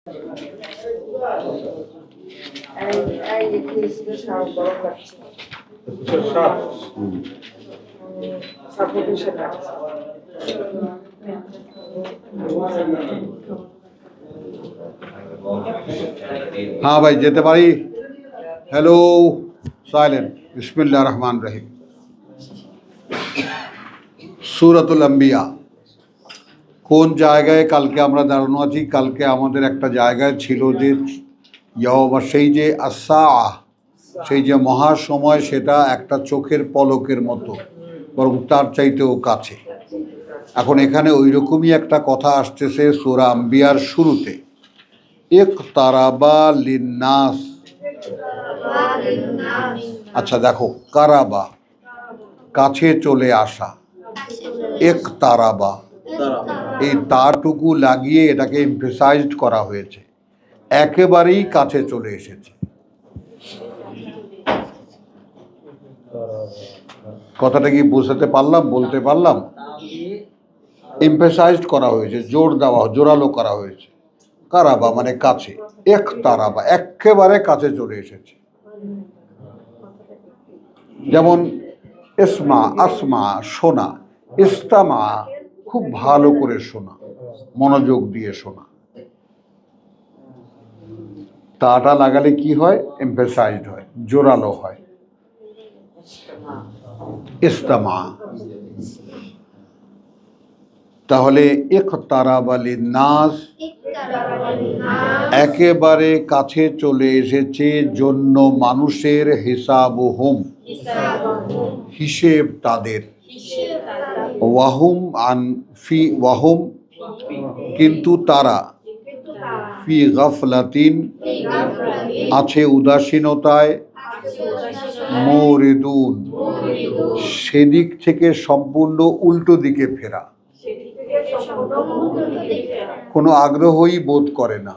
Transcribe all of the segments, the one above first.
हाँ भाई যেতে পারি। Hello, silent. বিসমিল্লাহির রহমানির রহিম। সূরাতুল আম্বিয়া কোন জায়গায় কালকে আমরা দাঁড়ানো আছি? কালকে আমাদের একটা জায়গায় ছিল যে সেই যে আসসাআ, সেই যে মহাসময়, সেটা একটা চোখের পলকের মতো, বরং তার চাইতেও কাছে। এখন এখানে ওই রকমই একটা কথা আসতেছে সূরা আম্বিয়ার শুরুতে, ইকতারাবা লিন্নাস। আচ্ছা দেখো, কারাবা কাছে চলে আসা, ইকতারাবা এই তারটুকু লাগিয়ে এটাকে এমফেসাইজড করা হয়েছে, একেবারেই কাছে চলে এসেছে। কথাটা কি বুঝতে পারলাম, বলতে পারলাম? এমফেসাইজড করা হয়েছে, জোর দেওয়া, জোরালো করা হয়েছে। কারাবা মানে কাছে, ইকতারাবা একেবারে কাছে চলে এসেছে। যেমন ইসমা, আসমা শোনা, ইস্তামা খুব ভালো করে শোনা, মনোযোগ দিয়ে শোনা। তাটা লাগালে কি হয়? এমফেসাইজড হয়, জোরালো হয়। ইস্তামা। তাহলে ইকতারাবা লিন্নাস একেবারে কাছে চলে এসেছে জন্য মানুষের, হিসাবুহুম হিসেব তাদের, ওয়াহুম ওয়াহুম কিন্তু তারা, ফি গাফলাতিন আছে উদাসীনতায়, মুরিদুন সেদিক থেকে সম্পূর্ণ উল্টো দিকে ফেরা, কোনো আগ্রহই বোধ করে না।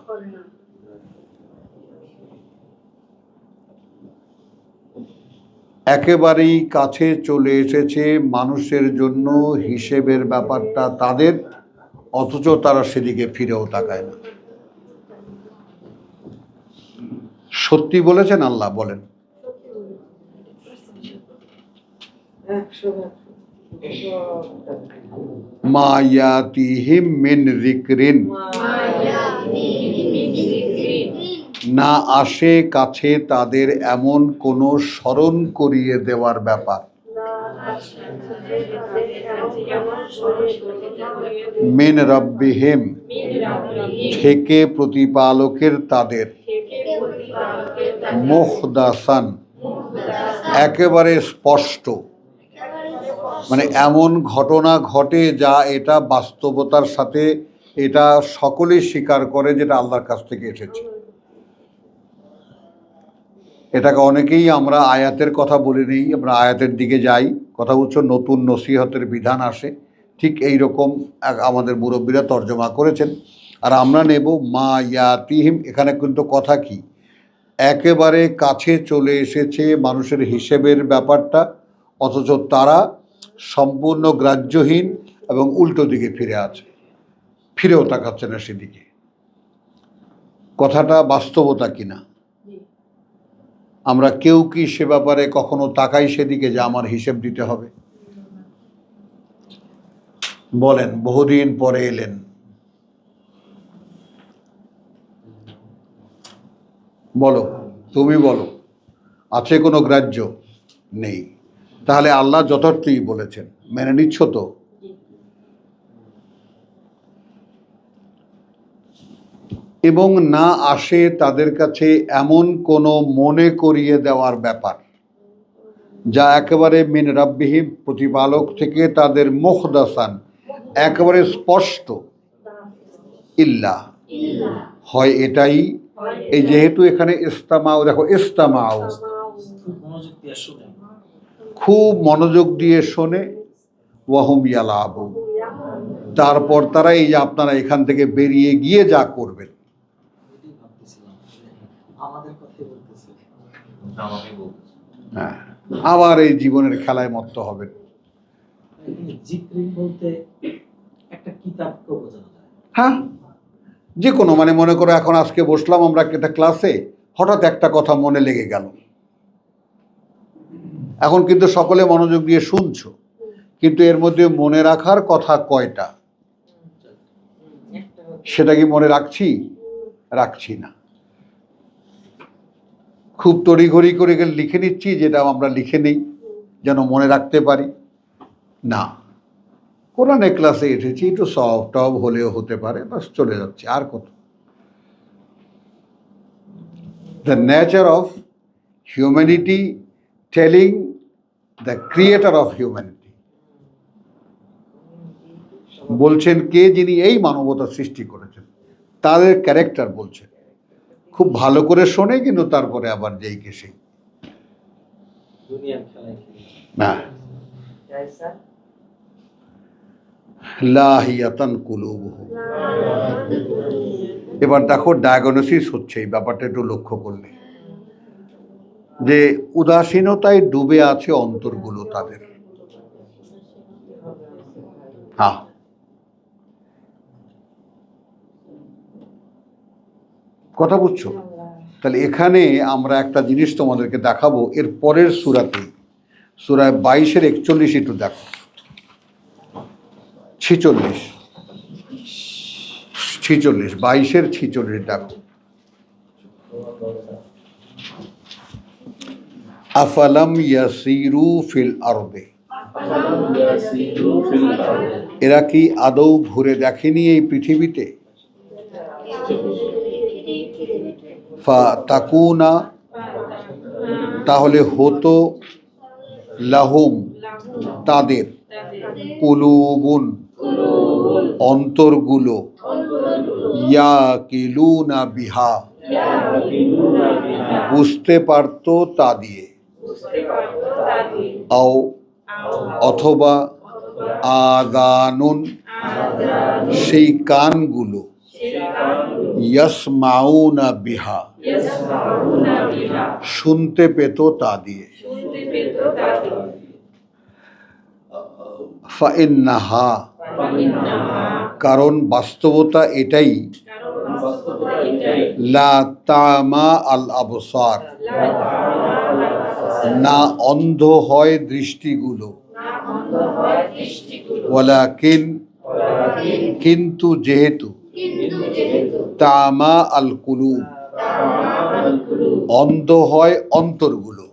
একেবারেই কাছে চলে এসেছে মানুষের জন্য হিসেবের ব্যাপারটা তাদের, অথচ তারা সেদিকে ফিরেও তাকায় না। সত্যি বলেছেন আল্লাহ? বলেন। মা ইয়াতিহিম মিন যিকরিন না আসে কাছে তাদের এমন কোনো স্মরণ করিয়ে দেওয়ার ব্যাপার, মিন রাব্বিহিম থেকে প্রতিপালকের তাদের, মুহদাসান একেবারে স্পষ্ট, মানে এমন ঘটনা ঘটে যা এটা বাস্তবতার সাথে এটা সকলেই স্বীকার করে যেটা আল্লাহর কাছ থেকে এসেছে। এটাকে অনেকেই আমরা আয়াতের কথা বলে নিই, আমরা আয়াতের দিকে যাই, কথা বলছো নতুন নসিহতের বিধান আসে, ঠিক এই রকম আমাদের মুরব্বীরা তর্জমা করেছেন। আর আমরা নেব মা ইয়াতিহিম, এখানে কিন্তু কথা কি, একেবারে কাছে চলে এসেছে মানুষের হিসেবের ব্যাপারটা, অথচ তারা সম্পূর্ণ গ্রাহ্যহীন এবং উল্টো দিকে ফিরে আছে, ফিরেও তাকাচ্ছে না সেদিকে। কথাটা বাস্তবতা কিনা? আমরা কেউ কি সে ব্যাপারে কখনো তাকাই সেদিকে যে আমার হিসেব দিতে হবে? বলেন, বহুদিন পরে এলেন, বলো, তুমি বলো, আছে কোনো গ্রাহ্য? নেই। তাহলে আল্লাহ যথার্থই বলেছেন, মেনে নিচ্ছ তো? এবং না আসে তাদের কাছে এমন কোনো মনে করিয়ে দেওয়ার ব্যাপার যা একেবারে মিন রাব্বিহিম প্রতিপালক থেকে তাদের, মুহদাসান একেবারে স্পষ্ট, ইল্লা হয় এটাই। এই যেহেতু এখানে ইস্তামাও, দেখো ইস্তামাও খুব মনোযোগ দিয়ে শোনে, ওয়াহুম ইয়ালাবুন তারপর তারা, এই যে আপনারা এখান থেকে বেরিয়ে গিয়ে যা করবেন, হ্যাঁ আবার এই জীবনের খেলায় মত্ত হবেন। হ্যাঁ, যে কোনো মানে মনে করো এখন আজকে বসলাম আমরা একটা ক্লাসে, হঠাৎ একটা কথা মনে লেগে গেল, এখন কিন্তু সকলে মনোযোগ দিয়ে শুনছো, কিন্তু এর মধ্যে মনে রাখার কথা কয়টা? সেটা কি মনে রাখছি? রাখছি না। খুব তড়িঘড়ি করে লিখে নিচ্ছি, যেটা আমরা লিখে নেই যেন মনে রাখতে পারি না। কোরআনে ক্লাসে এসেছি, একটু সফট টব হলেও হতে পারে, বাস চলে যাচ্ছে, আর কত। The nature of humanity telling the creator of humanity, বলছেন কে যিনি এই মানবতা সৃষ্টি করেছেন, তাদের ক্যারেক্টার বলছেন। খুব ভালো করে শোনে, কিন্তু তারপরে আবার যেই কে সেই না। লাহিয়াতান কুলুবুহুম। এবার দেখো ডায়াগনোসিস হচ্ছে এই ব্যাপারটা একটু লক্ষ্য করলে, যে উদাসীনতায় ডুবে আছে অন্তরগুলো তাদের। হ্যাঁ, কথা বুঝছো? তাহলে এখানে আমরা একটা জিনিস তোমাদেরকে দেখাবো, এর পরের সূরাতে, সূরা 22-এর 41 একটু দেখো, 46 22-এর 46 দেখো। আফালাম ইয়াসিরু ফিল আরদে, এরা কি আদৌ ঘুরে দেখেনি এই পৃথিবীতে? ফাতাকুনা, তাহলে হতো, লাহুম, তাদের, কুলুবুন, অন্তরগুলো, ইয়াকিলুনা বিহা, বুঝতে পারত তা দিয়ে, আও, অথবা, আযানুন, সেই কানগুলো, ইয়াসমাউনা বিহা, শুনতে পেত তা দিয়ে। ফাইন্নাহা, কারণ বাস্তবতা এটাই, লা তামা আল আবসার, না অন্ধ হয় দৃষ্টিগুলো, ওয়ালাকিন, কিন্তু যেহেতু, তামা আল কুলুব, অন্ধ হয় অন্তরগুলো,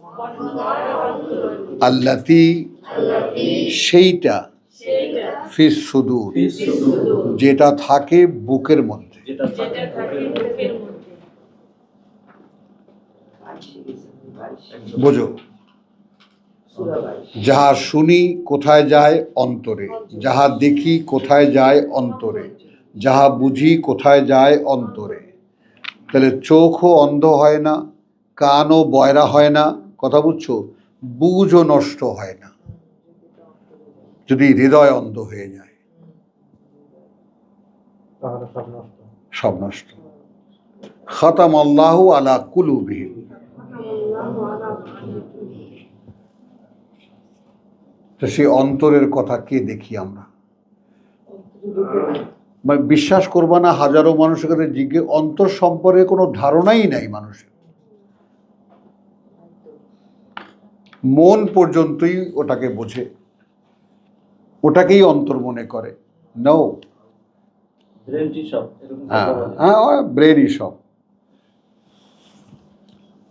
আল্লাতি, সেইটা, ফিস সুদূর, যেটা থাকে বুকের মধ্যে। বোঝো, যাহা শুনি কোথায় যায়? অন্তরে। যাহা দেখি কোথায় যায়? অন্তরে। যাহা বুঝি কোথায় যায়? অন্তরে। তাহলে চোখও অন্ধ হয় না, কানও বয়রা হয় না, কথা বুঝছো? বুঝও নষ্ট হয় না যদি হৃদয় অন্ধ হয়ে যায়, সব নষ্ট। খাতাম আল্লাহু আলা কুলুবিহিম, তো সেই অন্তরের কথা কে দেখি আমরা? মানে বিশ্বাস করবা না, হাজারো মানুষের কাছে জিজ্ঞেস, অন্তর সম্পর্কে কোনো ধারণাই নাই মানুষের। মন পর্যন্তই ওটাকে বোঝে, ওটাকেই অন্তর মনে করে। নো, ব্রেনই সব,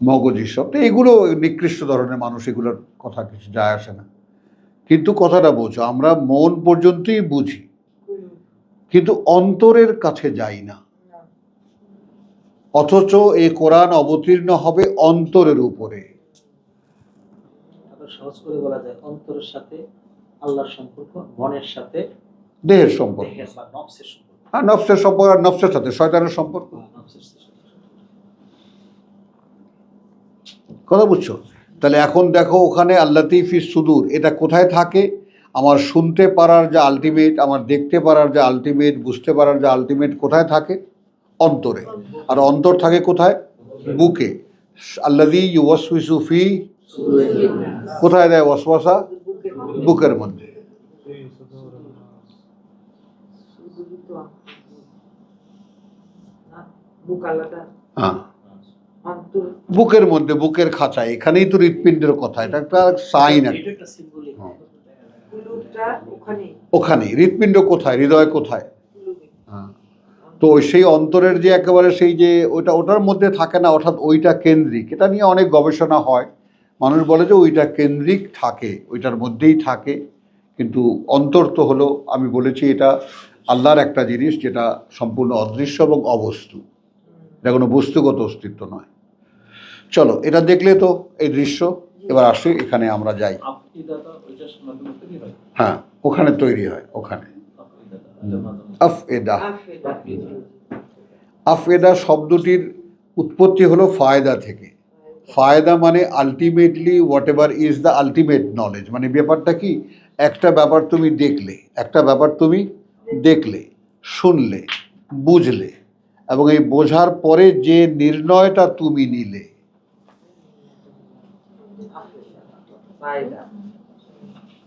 মগজই সব। তো এগুলো নিকৃষ্ট ধরনের মানুষ, এগুলোর কথা কিছু যায় আসে না। কিন্তু কথাটা বোঝো, আমরা মন পর্যন্তই বুঝি, কিন্তু অন্তরের কাছে যাই না। অথচ এই কোরআন অবতীর্ণ হবে অন্তরের উপরে। সহজ করে বলা যায়, অন্তরের সাথে আল্লাহর সম্পর্ক, মনের সাথে দেহের সম্পর্ক, আর নফসের সম্পর্ক, আর নফসের সাথে শয়তানের সম্পর্ক। কথা বুঝছো? তাহলে এখন দেখো ওখানে আল্লাতী ফিস সুদূর, এটা কোথায় থাকে? আমার শুনতে পারার যে আলটিমেট, আমার দেখতে পারার যে আলটিমেট, বুঝতে পারার যে আলটিমেট কোথায় থাকে? অন্তরে। আর অন্তর থাকে কোথায়? বুকে। আল্লাযী ইউওয়াসওয়িসু ফি, কোথায় দেয় ওয়াসওয়াসা? বুকের মধ্যে। বুক আলাদা, হ্যাঁ, অন্তর বুকের মধ্যে, বুকের খাঁচা, এখানেই তো হৃৎপিণ্ডের কথা, এটা একটা সাইন। এটা একটা সিম্বলিক। কুলুটা ওখানে, ওখানে হৃৎপিণ্ড কোথায়, হৃদয় কোথায়? কুলুবে। হ্যাঁ। তো সেই অন্তরের যে একেবারে সেই যে ওটার মধ্যে থাকে না, অর্থাৎ ওইটা কেন্দ্রিক, এটা নিয়ে অনেক গবেষণা হয়। মানুষ বলে যে ওইটা কেন্দ্রিক থাকে, ওইটার মধ্যেই থাকে, কিন্তু অন্তর তো হলো, আমি বলেছি এটা আল্লাহর একটা জিনিস যেটা সম্পূর্ণ অদৃশ্য এবং অবস্তু, এটা কোনো বস্তুগত অস্তিত্ব নয়। চলো, এটা দেখলে তো এই দৃশ্য, এবার আসি এখানে আমরা যাই। আফইদাতা ওইটার মাধ্যমে তৈরি হয়। হ্যাঁ, ওখানে তৈরি হয়, ওখানে আফএদা। আফএদা শব্দটির উৎপত্তি হলো ফায়দা থেকে। ফায়দা মানে ultimately what ever is the ultimate knowledge, মানে ব্যাপারটা কি, একটা ব্যাপার তুমি দেখলে, একটা ব্যাপার তুমি দেখলে, শুনলে, বুঝলে, এবং এই বোঝার পরে যে নির্ণয়টা তুমি নিলে। ফায়দা।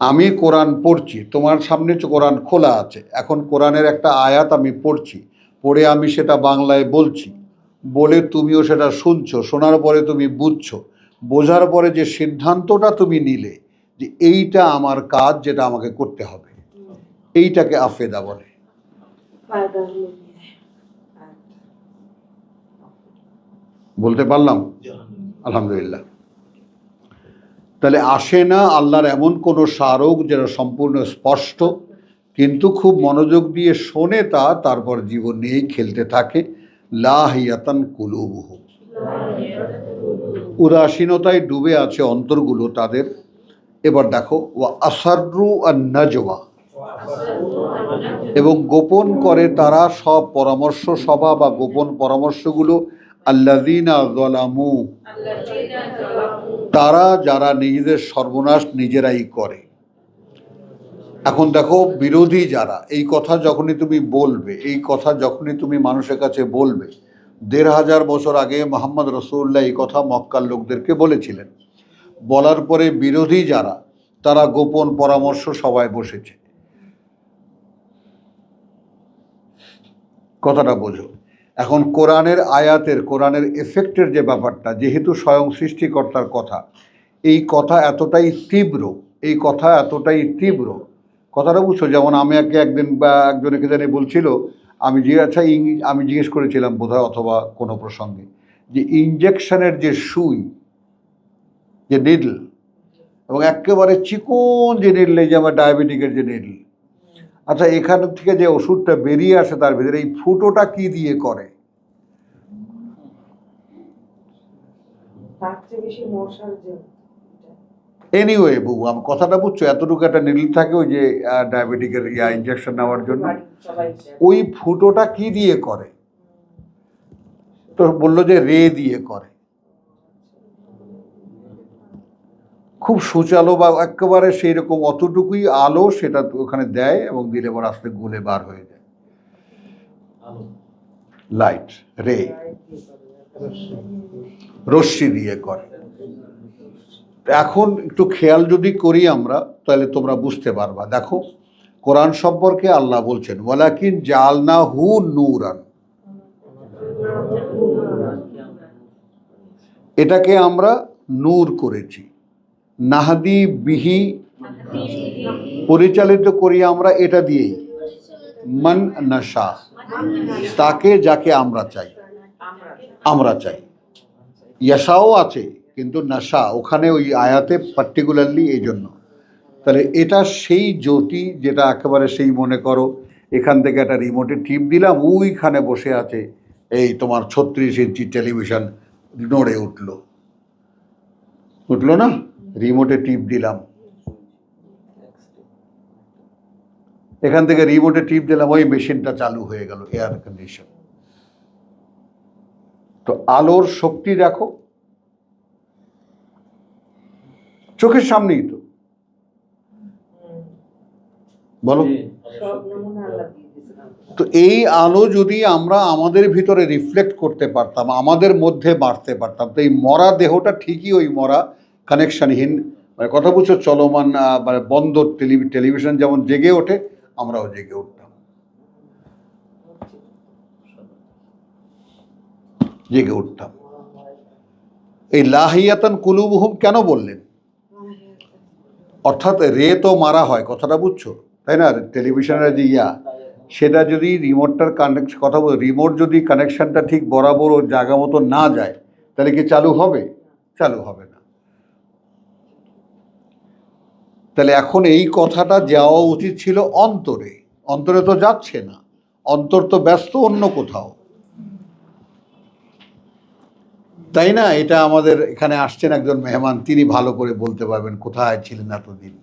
আমি কোরআন পড়ছি, তোমার সামনে কোরআন খোলা আছে, এখন কোরআনের একটা আয়াত আমি পড়ছি, পড়ে আমি সেটা বাংলায় বলছি, বলে তুমিও সেটা শুনছো, শোনার পরে তুমি বুঝছো, বোঝার পরে যে সিদ্ধান্তটা তুমি নিলে যে এইটা আমার কাজ, যেটা আমাকে করতে হবে, এইটাকে আফেদা বলে। ফায়দা হলো বলতে পারলাম? আলহামদুলিল্লাহ। তাহলে আসে না আল্লাহর এমন কোনো স্মারক যেটা সম্পূর্ণ স্পষ্ট, কিন্তু খুব মনোযোগ দিয়ে শোনে তা, তারপর জীবন নিয়েই খেলতে থাকে। লাহিয়াতান কুলুবুহু, উদাসীনতায় ডুবে আছে অন্তরগুলো তাদের। এবার দেখো, ওয়া আসাররু আন-নাজওয়া, এবং গোপন করে তারা সব পরামর্শ সভা বা গোপন পরামর্শগুলো। আল্লাযীনা যালামু, তারা যারা নিজেদের সর্বনাশ নিজেরাই করে। এখন দেখো, বিরোধী যারা, এই কথা যখনই তুমি বলবে, এই কথা যখনই তুমি মানুষের কাছে বলবে, ১৫০০ বছর আগে মুহাম্মদ রাসূলুল্লাহ এই কথা মক্কার লোকদেরকে বলেছিলেন। বলার পরে বিরোধী যারা, তারা গোপন পরামর্শ সভায় বসেছে। কথাটা বোঝো। এখন কোরআনের আয়াতের, কোরআনের এফেক্টের যে ব্যাপারটা, যেহেতু স্বয়ং সৃষ্টিকর্তার কথা, এই কথা এতটাই তীব্র, এই কথা এতটাই তীব্র, কথাটা বুঝছো? যেমন আমি একদিন বা একজনকে জানি বলছিল, আমি আমি জিজ্ঞেস করেছিলাম বোধহয় অথবা কোনো প্রসঙ্গে, যে ইঞ্জেকশনের যে সুই, যে নিডল, এবং একেবারে চিকন যে নিডল, এই যে আমার ডায়াবেটিকের যে নিডল, আচ্ছা এখান থেকে যে ওষুধটা বেরিয়ে আসে তার ভিতরে এই ফুটোটা কি দিয়ে করে? তার চেয়ে বেশি মশার যে এনিওয়ে বউ, আমি কথাটা বুঝছো, এতটুকু একটা নিডল থাকে ওই যে ডায়াবেটিকের ইঞ্জেকশন নেওয়ার জন্য, সবাই ওই ফুটোটা কি দিয়ে করে? তো বললো যে রে দিয়ে করে। খুব সুচালো বা একেবারে সেই রকম অতটুকুই আলো সেটা ওখানে দেয়, এবং দিলে পর আস্তে গুলে বার হয়ে যায়। লাইট, রে, রশ্মি দিয়ে করে। এখন একটু খেয়াল যদি করি আমরা, তাহলে তোমরা বুঝতে পারবা। দেখো, কোরআন সম্পর্কে আল্লাহ বলছেন, ওয়ালাকিন জাআলনাহু নূরান, এটাকে আমরা নূর করেছি। নাহদি বিহি, পরিচালিত করি আমরা এটা দিয়েই। মান নাশা, তাকে যাকে আমরা চাই, আমরা চাই। ইয়াশাও আছে, কিন্তু নাশা ওখানে ওই আয়াতে পার্টিকুলারলি এই জন্য। তাহলে এটা সেই জ্যোতি যেটা একেবারে সেই, মনে করো এখান থেকে একটা রিমোটে টিপ দিলাম, ওইখানে বসে আছে এই তোমার ৩৬ ইঞ্চি টেলিভিশন, নড়ে উঠলো না, রিমোটে টিপ দিলাম, এখান থেকে রিমোটে টিপ দিলাম, ওই মেশিনটা চালু হয়ে গেল, এয়ার কন্ডিশন। তো আলোর শক্তি দেখো, চোখের সামনেই তো, বলো। সব নমুনা আল্লাহ দিয়ে দিয়েছেন। তো এই আলো যদি আমরা আমাদের ভিতরে রিফ্লেক্ট করতে পারতাম, আমাদের মধ্যে বাড়তে পারতাম, তো এই মরা দেহটা ঠিকই ওই মরা কানেকশনহীন, মানে কথা বুঝছো, চলমান মানে বন্ধ টেলিভিশন যেমন জেগে ওঠে, আমরাও জেগে উঠতাম। জেগে উঠতাম। এই লাহিয়াতান কুলুবুহুম কেন বললেন? অর্থাৎ রে তো মারা হয়, কথাটা বুঝছো তাই না? টেলিভিশনের যে সেটা যদি রিমোটটার কানেকশন, কথা বল, রিমোট যদি কানেকশনটা ঠিক বরাবর ওর জায়গা মতো না যায় তাহলে কি চালু হবে? চালু হবে না। তাহলে এখন এই কথাটা যাওয়া উচিত ছিল অন্তরে, অন্তরে তো যাচ্ছে না, অন্তর তো ব্যস্ত অন্য কোথাও, তাই না? এটা আমাদের এখানে আসছেন একজন মেহমান, তিনি ভালো করে বলতে পারবেন কোথায় ছিলেন এতদিন।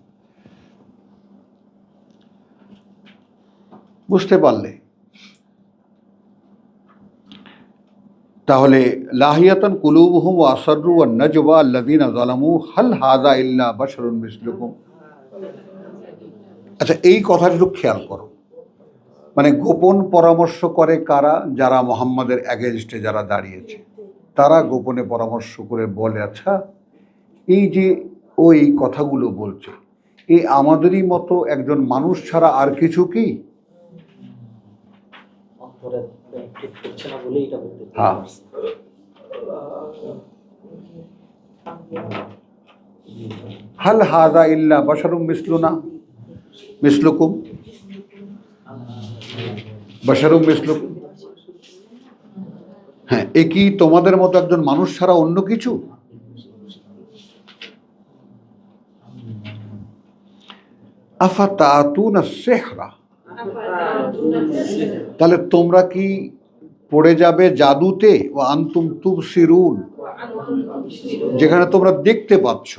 বুঝতে পারলে? তাহলে লাহিয়াতান কুলুবুহুম ওয়া আসররু ওয়ান নাজওয়া আল্লাযীনা যালামু হাল হাযা ইল্লা বাশারুন মিসলুকুম। আচ্ছা, এই কথাটা একটু খেয়াল করো। মানে গোপন পরামর্শ করে কারা? যারা মোহাম্মদের এগেনস্টে যারা দাঁড়িয়েছে, তারা গোপনে পরামর্শ করে বলে, আচ্ছা এই যে ও এই কথাগুলো বলছে, এই আমাদেরই মতো একজন মানুষ ছাড়া আর কিছু কি? অন্তরে ঠিক করছে না বলেই এটা বলতে হ্যাঁ। পারছে। হাল হাযা ইল্লা বাশারুম মিসলুনা মিসলুকুম, বাশারুম মিসলুকুম। হ্যাঁ, এ কি তোমাদের মতো একজন মানুষ ছাড়া অন্য কিছু? আফাতাতুনা সিহরা, তাহলে তোমরা কি পড়ে যাবে জাদুতে? ওয়া আনতুম তুবসিরুন, যেখানে তোমরা দেখতে পাচ্ছ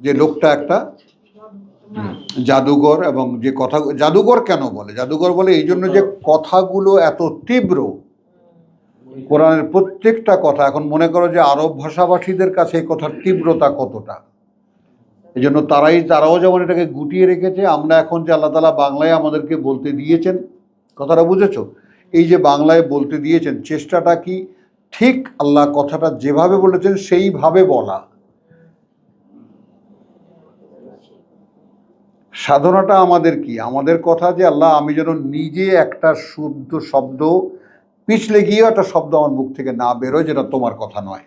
যে লোকটা একটা জাদুঘর। এবং যে কথা, জাদুঘর কেন বলে? জাদুঘর বলে এই জন্য যে কথাগুলো এত তীব্র, কোরআনের প্রত্যেকটা কথা। এখন মনে করো যে আরব ভাষাভাষীদের কাছে এই কথার তীব্রতা কতটা, এই জন্য তারাও যেমন এটাকে গুটিয়ে রেখেছে। আমরা এখন যে আল্লাহ তাআলা বাংলায় আমাদেরকে বলতে দিয়েছেন, কথাটা বুঝেছো? এই যে বাংলায় বলতে দিয়েছেন, চেষ্টাটা কি ঠিক আল্লাহ কথাটা যেভাবে বলেছেন সেইভাবে বলা। সাধনাটা আমাদের কি? আমাদের কথা যে আল্লাহ, আমি যেন নিজে একটা শুদ্ধ শব্দ পিছলে গিয়ে একটা শব্দ আমার মুখ থেকে না বেরোয় যেটা তোমার কথা নয়।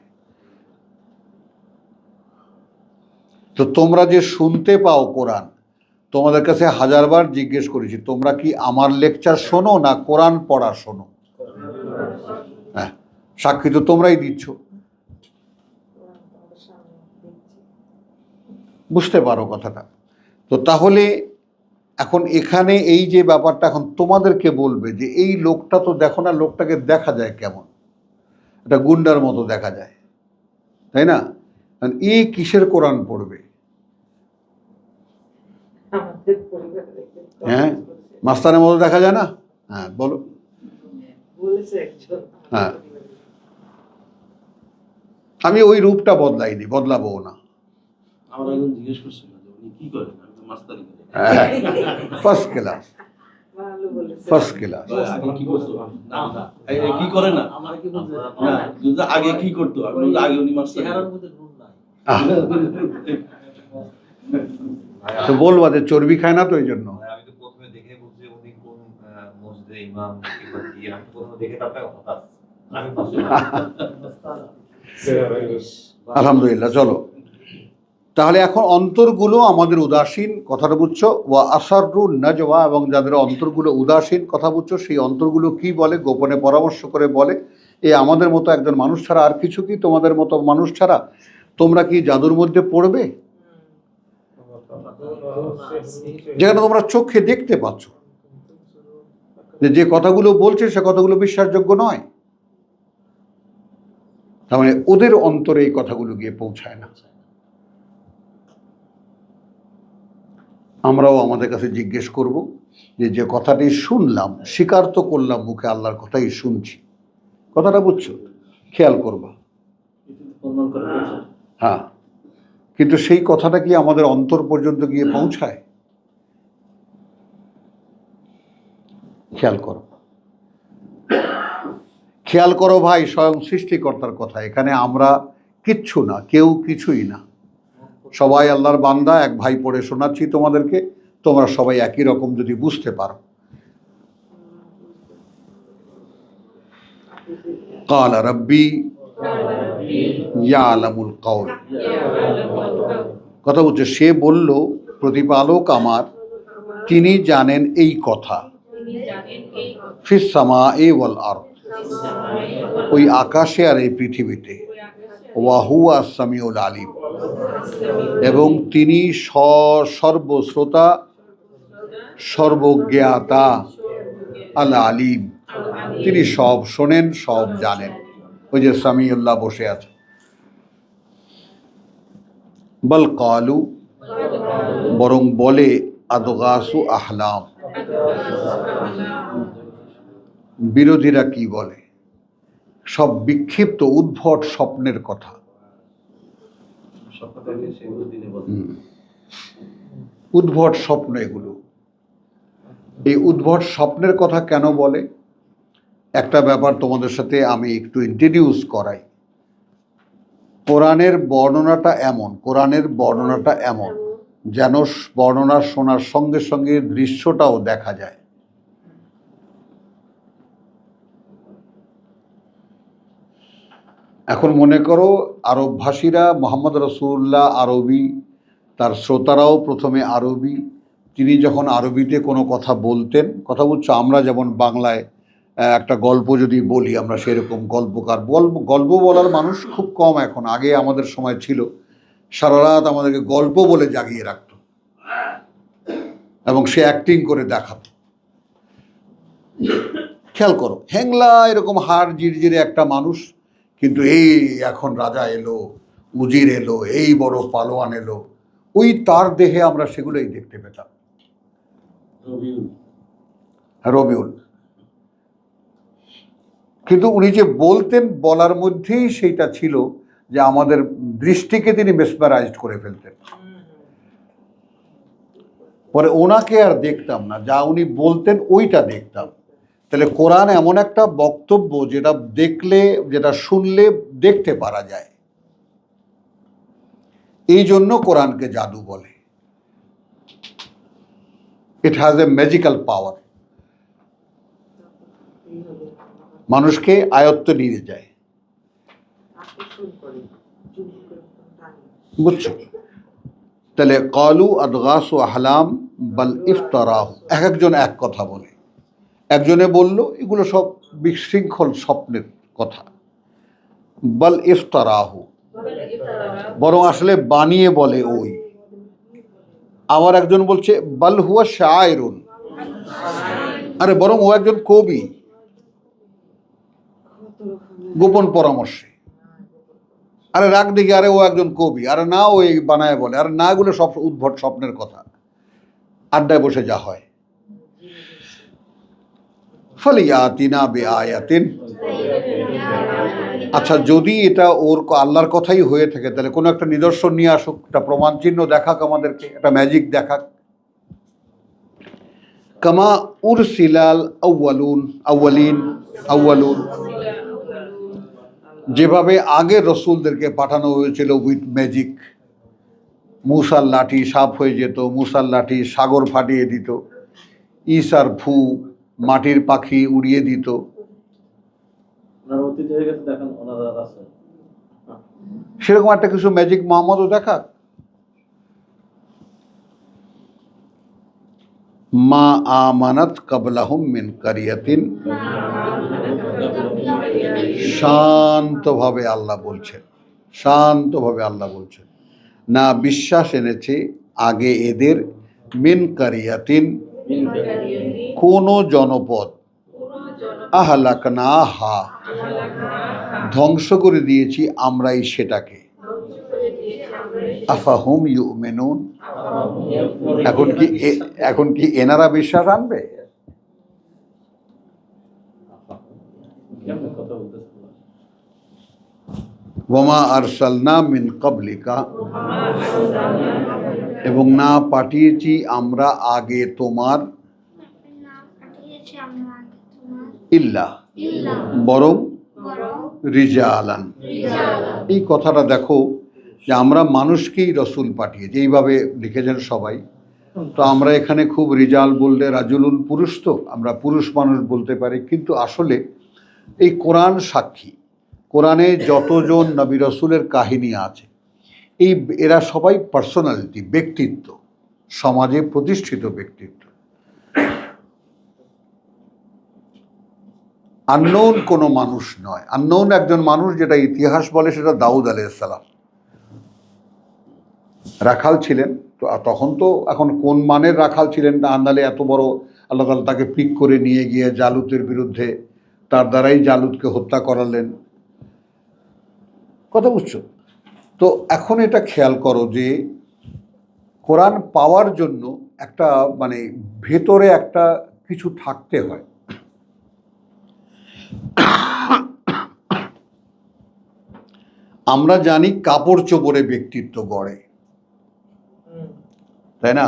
তো তোমরা যে শুনতে পাও কোরআন, তোমাদের কাছে হাজারবার জিজ্ঞেস করেছি, তোমরা কি আমার লেকচার শোনো না কোরআন পড়া শোনো? হ্যাঁ, সাক্ষী তো তোমরাই দিচ্ছ। বুঝতে পারো কথাটা? তো তাহলে এখন এখানে এই যে ব্যাপারটা এখন তোমাদেরকে বলবে যে এই লোকটা তো দেখো না, লোকটাকে দেখা যায় কেমন, এটা গুন্ডার মতো দেখা যায়, তাই না? এই কিসের কোরআন পড়বে? হ্যাঁ, মাস্তানের মতো দেখা যায় না? হ্যাঁ, বলো। হ্যাঁ, আমি ওই রূপটা বদলাইনি, বদলাবো না। আমরা এখন জিজ্ঞেস করছিলাম যে উনি কি করেন, আমি তো মাস্তানি করি। First class, first class. আগে কি করতো? না না, এই কি করে না? আমার কি বলতে না, কিন্তু আগে কি করতো? আমি বললাম আগে উনি মাস্তানি চেহারার করতো। মধ্যে গুণ নাই। তো বলবা যে চর্বি খায় না তো এই জন্য। আমি তো প্রথমে দেখে বুঝছি উনি কোন মসজিদে ইমাম কিংবা কি, আমি তো প্রথমে দেখে তারপরে হতাশ। আমি আলহামদুলিল্লাহ। চলো তাহলে এখন অন্তরগুলো আমাদের উদাসীন, কথাটা বুঝছো? ওয়া আসাররু নাজওয়া, এবং যাদের অন্তরগুলো উদাসীন, কথা বুঝছো? সেই অন্তরগুলো কি বলে? গোপনে পরামর্শ করে বলে, এ আমাদের মতো একজন মানুষ ছাড়া আর কিছু কি? তোমাদের মতো মানুষ ছাড়া তোমরা কি জাদুর মধ্যে পড়বে, যেখানে তোমরা চোখে দেখতে পাচ্ছ যে কথাগুলো বলছে সে কথাগুলো বিশ্বাসযোগ্য নয়? তার মানে ওদের অন্তরে এই কথাগুলো গিয়ে পৌঁছায় না। আমরাও আমাদের কাছে জিজ্ঞেস করব যে যে কথাটি শুনলাম, স্বীকার তো করলাম মুখে, আল্লাহর কথাই শুনছি, কথাটা বুঝছো? খেয়াল করবা। অনুমান করে বলছে। হ্যাঁ, কিন্তু সেই কথাটা কি আমাদের অন্তর পর্যন্ত গিয়ে পৌঁছায়? খেয়াল করো, খেয়াল করো ভাই, স্বয়ং সৃষ্টিকর্তার কথা। এখানে আমরা কিচ্ছু না, কেউ কিছুই না, সবাই আল্লাহর বান্দা। এক ভাই পড়ে শোনাচ্ছি তোমাদেরকে, তোমরা সবাই একই রকম যদি বুঝতে পারো। قال ربي يعلم القول। কথা বলছে, সে বলল প্রতিপালক আমার তিনি জানেন এই কথা। ফিস সামাই ওয়াল আরদ, ওই আকাশে আর এই পৃথিবীতে। ওয়া হুয়া সামিউল আলিম, এবং তিনি সর্বশ্রোতা সর্বজ্ঞাতা। আল আলিম, তিনি সব শোনেন সব জানেন। ওই যে সামিউল্লাহ বসে আছে। বল কালু, বরং বলে আদগাসু আহলাম। বিরোধীরা কি বলে? সব বিক্ষিপ্ত উদ্ভট স্বপ্নের কথা। উদ্ভট স্বপ্ন এগুলো। এই উদ্ভট স্বপ্নের কথা কেন বলে? একটা ব্যাপার তোমাদের সাথে আমি একটু ইন্ট্রোডিউস করাই। কোরআনের বর্ণনাটা এমন যেন বর্ণনা শোনার সঙ্গে সঙ্গে দৃশ্যটাও দেখা যায়। এখন মনে করো আরব ভাষীরা, মোহাম্মদ রসুল্লাহ আরবি, তার শ্রোতারাও প্রথমে আরবি। তিনি যখন আরবিতে কোনো কথা বলতেন, কথা বলছো, আমরা যেমন বাংলায় একটা গল্প যদি বলি, আমরা সেরকম গল্পকার। গল্প বলার মানুষ খুব কম এখন। আগে আমাদের সময় ছিল, সারা রাত আমাদেরকে গল্প বলে জাগিয়ে রাখতো এবং সে অ্যাক্টিং করে দেখাতো। খেয়াল করো, হ্যাংলা এরকম হাড় জিরজিরে একটা মানুষ, কিন্তু এই এখন রাজা এলো, উজির এলো, এই বড় পালোয়ান এলো, ওই তার দেহে আমরা সেগুলোই দেখতে পেতাম। রবিউল, কিন্তু উনি যে বলতেন, বলার মধ্যেই সেইটা ছিল যে আমাদের দৃষ্টিকে তিনি মেসমারাইজড করে ফেলতেন। পরে ওনাকে আর দেখতাম না, যা উনি বলতেন ওইটা দেখতাম। তাহলে কোরআন এমন একটা বক্তব্য যেটা দেখলে, যেটা শুনলে দেখতে পারা যায়। এই জন্য কোরআনকে জাদু বলে। ইট হ্যাজ এ ম্যাজিক্যাল পাওয়ার, মানুষকে আয়ত্তে নিয়ে যায়। বুঝছো? তাহলে কালু আদগাসু আহলাম বাল ইফতারাহু, এক একজন এক কথা বলে। একজনে বলল এগুলো সব বিশৃঙ্খল স্বপ্নের কথা। বাল ইফতারাহু, বরং আসলে বানিয়ে বলে ওই। আবার একজন বলছে বাল হুয়া শায়রুন, আরে বরং ও একজন কবি, গোপন পরামর্শে। আরে রাগ দেখি, আরে ও একজন কবি, আরে না ও এই বানায় বলে, আরে না, এগুলো সব উদ্ভট স্বপ্নের কথা। আড্ডায় বসে যা হয়। ফালিয়াতিনা বিআয়াতিন, আচ্ছা যদি এটা ওর আল্লাহর কথাই হয়ে থাকে, তাহলে কোনো একটা নিদর্শন নিয়ে আসুক, একটা প্রমাণ চিহ্ন দেখাক আমাদেরকে, একটা ম্যাজিক দেখাক। কামা উরসিলাল আউয়ালুন, যেভাবে আগের রসুলদেরকে পাঠানো হয়েছিল উইথ ম্যাজিক। মূসার লাঠি সাপ হয়ে যেত, মূসার লাঠি সাগর ফাটিয়ে দিত, ঈসার ফু মাটির পাখি উড়িয়ে দিত। সেরকম একটা কিছু ম্যাজিক মোহাম্মদও দেখাক। মা আমানাত কাবলাহুম মিন কারিয়াতিন, শান্তভাবে আল্লাহ বলছেন, না বিশ্বাস এনেছে আগে এদের, মিন কারিয়াতিন, কোন জনপদ, আহলাকনাহা, ধ্বংস করে দিয়েছি আমরাই সেটাকে। আফাহুম ইউমিনুন, এখন কি এনারা বিশ্বাস আনবে? ওয়ামা আরসালনা মিন কাবলিকা, এবং না পাঠিয়েছি আমরা আগে তোমার, ইল্লা, বরং রিজালান। এই কথাটা দেখো যে আমরা মানুষকেই রসুল পাঠিয়েছি, এইভাবে লিখেছেন সবাই। তো আমরা এখানে খুব রিজাল বললে, রাজুলুন পুরুষ, তো আমরা পুরুষ মানুষ বলতে পারি, কিন্তু আসলে এই কোরআন সাক্ষী কোরআনে যতজন নবী রসুলের কাহিনী আছে, এরা সবাই পার্সোনালিটি, ব্যক্তিত্ব, সমাজে প্রতিষ্ঠিত ব্যক্তিত্ব। আননোন কোনো মানুষ নয়। আননোন একজন মানুষ, যেটা ইতিহাস বলে, সেটা দাউদ আলাইহিস সালাম। রাখাল ছিলেন, তো তখন তো এখন কোন মানের রাখাল ছিলেন না, আন্দালে এত বড় আল্লাহ তাআলা তাকে পিক করে নিয়ে গিয়ে জালুতের বিরুদ্ধে তার দ্বারাই জালুতকে হত্যা করালেন। কথা বুঝছো? তো এখন এটা খেয়াল করো যে কোরআন পাওয়ার জন্য একটা মানে ভেতরে একটা কিছু থাকতে হয়। আমরা জানি কাপড় চোপড়ে ব্যক্তিত্ব গড়ে, তাই না?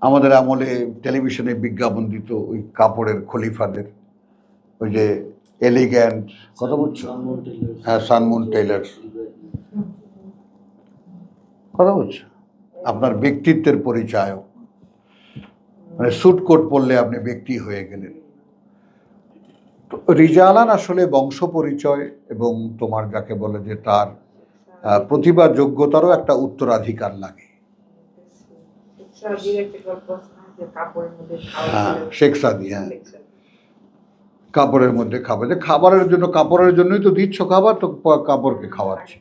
আমাদের আমলে টেলিভিশনে বিজ্ঞাপন দিত ওই কাপড়ের খলিফাদের, ওই যে এলিগ্যান্ট, কথা বুঝছো? হ্যাঁ, সানমুন টেইলার্স, কথা বুঝছো? আপনার ব্যক্তিত্বের পরিচয়, মানে স্যুট কোট পরলে আপনি ব্যক্তি হয়ে গেলেন। তো রিজালান আসলে বংশ পরিচয় এবং তোমার যাকে বলে যে তার প্রতিভা যোগ্যতারও একটা উত্তরাধিকার লাগে। হ্যাঁ, শেখ সাদি, হ্যাঁ, কাপড়ের মধ্যে খাবার, যে খাবারের জন্য, কাপড়ের জন্যই তো দিচ্ছ খাবার, তো কাপড়কে খাওয়াচ্ছে।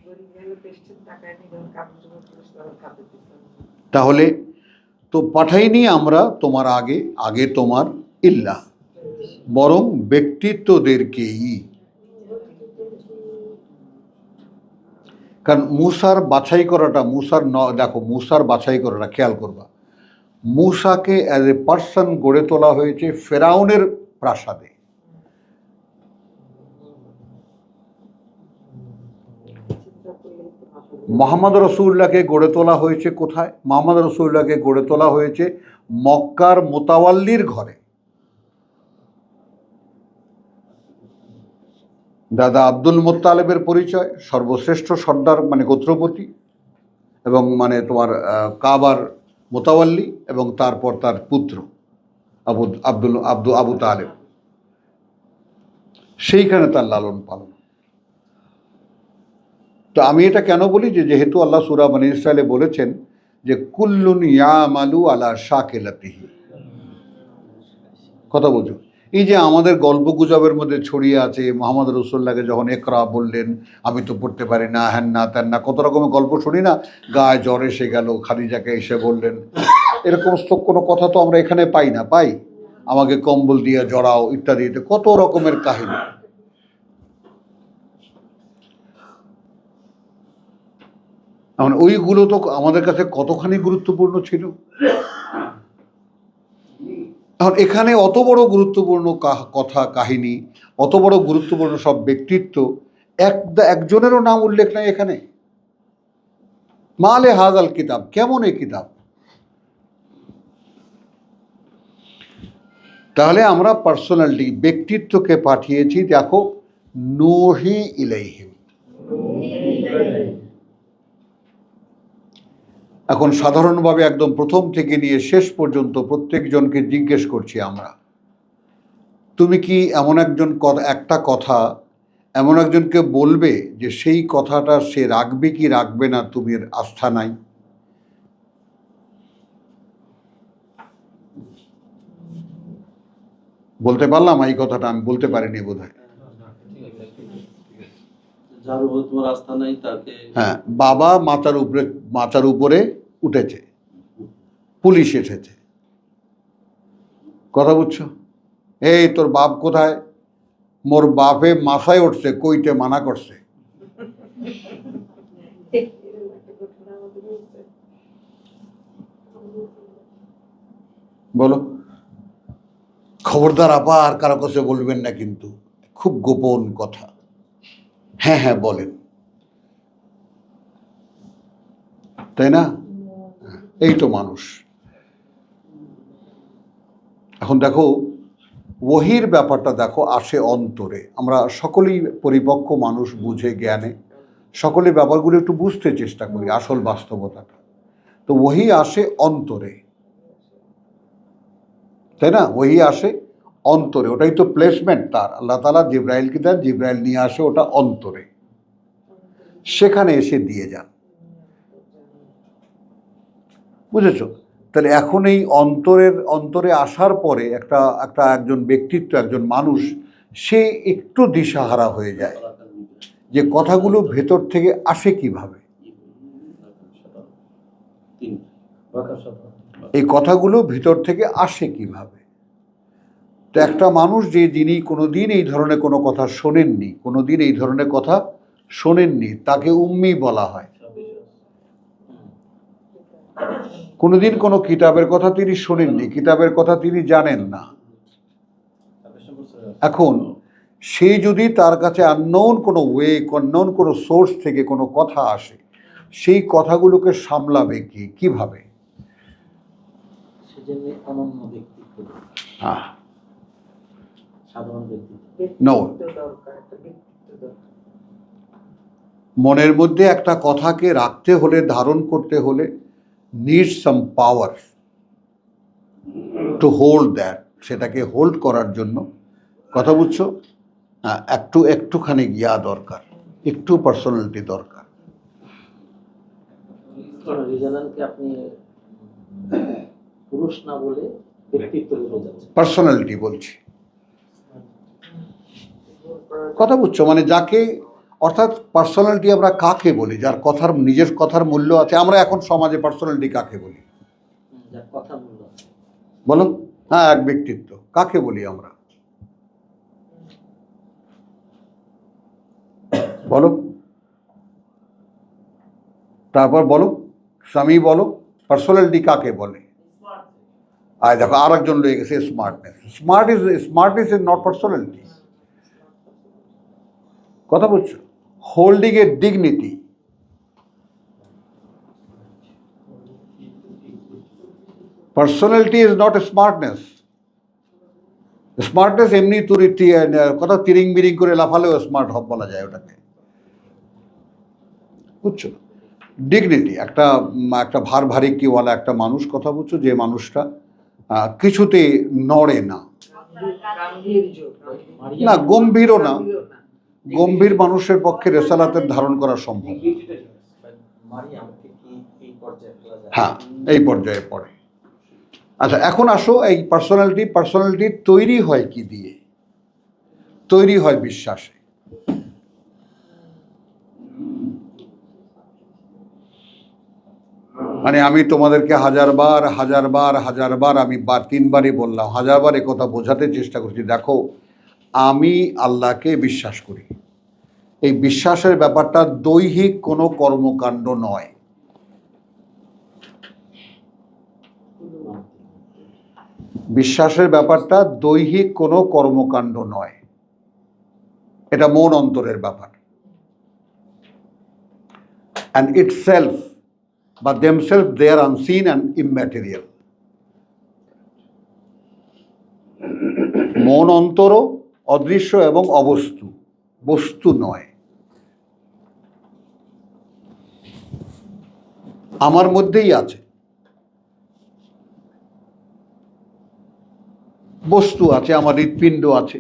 তাহলে তো পাঠাইনি আমরা তোমার আগে, আগে তোমার ইল্লা, বরং ব্যক্তিত্বদেরকেই। কারণ মুসার বাছাই করাটা, দেখো মুসার বাছাই করাটা খেয়াল করবা, মুসাকে অ্যাজ এ পার্সন গড়ে তোলা হয়েছে ফেরাউনের প্রাসাদে। মোহাম্মদ রসুল্লাহকে গড়ে তোলা হয়েছে কোথায়? মোহাম্মদ রসুল্লাহকে গড়ে তোলা হয়েছে মক্কার মোতাওয়াল্লির ঘরে। দাদা আব্দুল মুত্তালিবের পরিচয় সর্বশ্রেষ্ঠ সর্দার, মানে গোত্রপতি, এবং মানে তোমার কাবার মোতাওয়াল্লি, এবং তারপর তার পুত্র আবু তালেব, সেইখানে তার লালন পালন। তো আমি এটা কেন বলি, যে যেহেতু আল্লাহ সূরা বনী ইসরাঈলে বলেছেন যে কুল্লুন ইয়ামালু আলা শাকিলাতিহি, কথা বুঝো? এই যে আমাদের গল্প গুজবের মধ্যে ছড়িয়ে আছে, মোহাম্মদ রসুল্লাহকে যখন একরা বললেন, আমি তো পড়তে পারি না, হ্যান না ত্যান না, কত রকমের গল্প শুনি না, গায়ে জ্বর এসে গেল, খাদিজাকে এসে বললেন, এরকম কোনো কথা তো আমরা এখানে পাই না। পাই আমাকে কম্বল দিয়ে জড়াও ইত্যাদি, কত রকমের কাহিনী। এখন ওইগুলো তো আমাদের কাছে কতখানি গুরুত্বপূর্ণ ছিল। এখন এখানে অত বড় গুরুত্বপূর্ণ কথা, কাহিনী, অত বড় গুরুত্বপূর্ণ সব ব্যক্তিত্ব, একজনেরও নাম উল্লেখ নাই এখানে। মালে হাজাল কিতাব, কেমন এই কিতাব? তাহলে আমরা পার্সোনালিটি, ব্যক্তিত্বকে পাঠিয়েছি। দেখো, নূহি ইলাইহিম। এখন সাধারণভাবে একদম প্রথম থেকে নিয়ে শেষ পর্যন্ত প্রত্যেকজনকে জিজ্ঞেস করছি আমরা, তুমি কি এমন একটা কথা এমন একজনকে বলবে যে সেই কথাটা সে রাখবে কি রাখবে না, তুমি আস্থা নাই? বলতে পারলাম এই কথাটা? আমি বলতে পারিনি বোধহয়। যার উপর তোমার আস্থা নাই তাকে, হ্যাঁ, বাবা মাথার উপরে উঠেছে, পুলিশ এসেছে, কথা বুঝছো? এই তোর বাপ কোথায়? মোর বাপে মাথায় উঠছে, কইতে মানা করছে। বলো, খবরদার আপা আর কারো কাছে বলবেন না কিন্তু, খুব গোপন কথা। হ্যাঁ হ্যাঁ বলেন, তাই না? এই তো মানুষ। এখন দেখো, ওহির ব্যাপারটা দেখো, আসে অন্তরে। আমরা সকলেই পরিপক্ক মানুষ, বুঝে জ্ঞানে সকলে ব্যাপারগুলো একটু বুঝতে চেষ্টা করি, আসল বাস্তবতাটা। তো ওহি আসে অন্তরে, তাই না? ওহি আসে অন্তরে, ওটাই তো প্লেসমেন্ট তার। আল্লাহ তাআলা জিবরাইলকে দেন, জিবরাইল নিয়ে আসে ওটা অন্তরে, সেখানে এসে দিয়ে যান। বুঝেছো? তাহলে এখন এই অন্তরে আসার পরে একজন ব্যক্তিত্ব, একজন মানুষ, সে একটু দিশাহারা হয়ে যায় যে কথাগুলো ভেতর থেকে আসে কিভাবে, এই কথাগুলো ভিতর থেকে আসে কিভাবে। তো একটা মানুষ যিনি কোনোদিন এই ধরনের কোনো কথা শোনেননি, তাকে উম্মি বলা হয়। কোনোদিন কোনো কিতাবের কথা তিনি শোনেননি, কিতাবের কথা তিনি জানেন না। এখন সে যদি তার কাছে আননোন কোনো সোর্স থেকে কোনো কথা আসে, সেই কথাগুলোকে সামলাবে কিভাবে? সেজন্য অনন্য ব্যক্তিত্ব, সাধারণ ব্যক্তিত্ব দরকার, একটা ব্যক্তিত্ব দরকার। মনের মধ্যে একটা কথাকে রাখতে হলে, ধারণ করতে হলে, needs some power to hold that, সেটাকে হোল্ড করার জন্য, কথা বুঝছো, একটুখানি দরকার, একটু পার্সোনালিটি দরকার। রিজানানকে আপনি পুরুষ না বলে ব্যক্তিত্ব বলে যাচ্ছেন। পার্সোনালিটি বলছি, কথা বুঝছো, মানে যাকে, অর্থাৎ পার্সোনালিটি আমরা কাকে বলি? যার নিজের কথার মূল্য আছে। আমরা এখন সমাজে পার্সোনালিটি কাকে বলি যার কথা মূল্য আছে, বলো? হ্যাঁ, এক ব্যক্তিত্ব কাকে বলি আমরা, বলো? তারপর বলো, স্বামী বলো, পার্সোনালিটি কাকে বলে? দেখো আর একজন রয়ে গেছে smartness. Smartness is not personality, কথা বুঝছো? Holding A dignity, personality is not a smartness. Smartness এমনি কথা তিরিং বিরিং করে লাফালেও স্মার্ট বলা যায় ওটাকে, বুঝছো? ডিগনিটি, একটা ভারিকিওয়ালা একটা মানুষ, কথা বুঝছো, যে মানুষটা কিছুতে নড়ে না, না গম্ভীরও না। গম্ভীর মানুষের পক্ষে রেসালাতের ধারণ করা সম্ভব, হ্যাঁ, এই পর্যায়ে পড়ে। আচ্ছা, এখন আসো এই পার্সোনালিটি তৈরি হয় কি দিয়ে? তৈরি হয় বিশ্বাসে। মানে আমি তোমাদেরকে হাজারবার আমি 3বারই বললাম, হাজারবার কথা বোঝাতে চেষ্টা করছি। দেখো, আমি আল্লাহকে বিশ্বাস করি। এই বিশ্বাসের ব্যাপারটা দৈহিক কোনো কর্মকাণ্ড নয়। বিশ্বাসের ব্যাপারটা দৈহিক কোনো কর্মকাণ্ড নয়, এটা মন অন্তরের ব্যাপার। and itself বা themselves they are unseen and immaterial. মন অন্তরও অদৃশ্য এবং বস্তু নয়। আমার মধ্যেই আছে, বস্তু আছে, আমার হৃৎপিণ্ড আছে,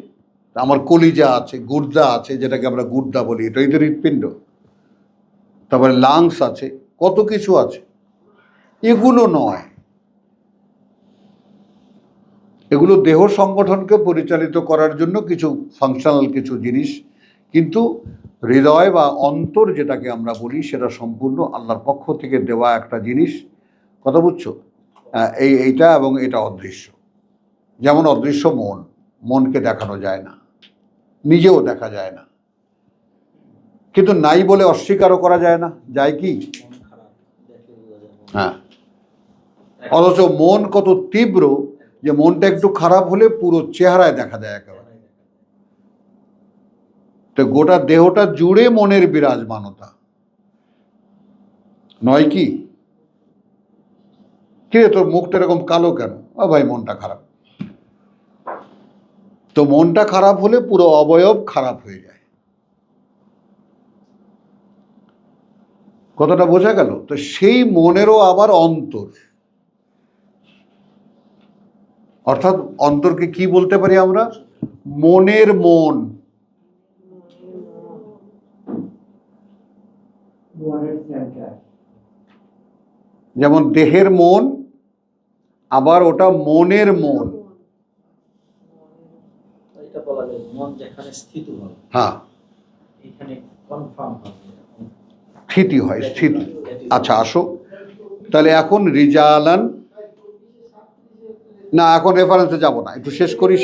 আমার কলিজা আছে, গুর্দা আছে, যেটাকে আমরা গুর্দা বলি, এটাই তো হৃৎপিণ্ড। তারপরে লাংস আছে, কত কিছু আছে। এগুলো নয়, এগুলো দেহ সংগঠনকে পরিচালিত করার জন্য কিছু ফাংশনাল কিছু জিনিস, কিন্তু হৃদয় বা অন্তর যেটাকে আমরা বলি, সেটা সম্পূর্ণ আল্লাহর পক্ষ থেকে দেওয়া একটা জিনিস, কথা বুঝছো? এইটা এবং এটা অদৃশ্য। যেমন অদৃশ্য মনকে দেখানো যায় না, নিজেও দেখা যায় না, কিন্তু নাই বলে অস্বীকারও করা যায় না, যায় কি? হ্যাঁ, অথচ মন কত তীব্র যে মনটা একটু খারাপ হলে পুরো চেহারায় দেখা দেয় একেবারে। তো গোটা দেহটা জুড়ে মনের বিরাজমানতা, নয় কি? কে তোর মুখটা এরকম কালো কেন? ভাই মনটা খারাপ। তো মনটা খারাপ হলে পুরো অবয়ব খারাপ হয়ে যায়। কথাটা বোঝা গেল? তো সেই মনেরও আবার অন্তর, অর্থাৎ অন্তরকে কি বলতে পারি আমরা? মনের মন। যেমন দেহের মন, আবার ওটা মনের মন। এটা বলা যায় মন যেখানে স্থিত হবে, হ্যাঁ, এখানে কনফার্ম হবে, স্থিতি হয়, স্থিতি। আচ্ছা আসো তাহলে এখন রিজালান, না এখন রেফারেন্সে যাব না, একটু শেষ করি।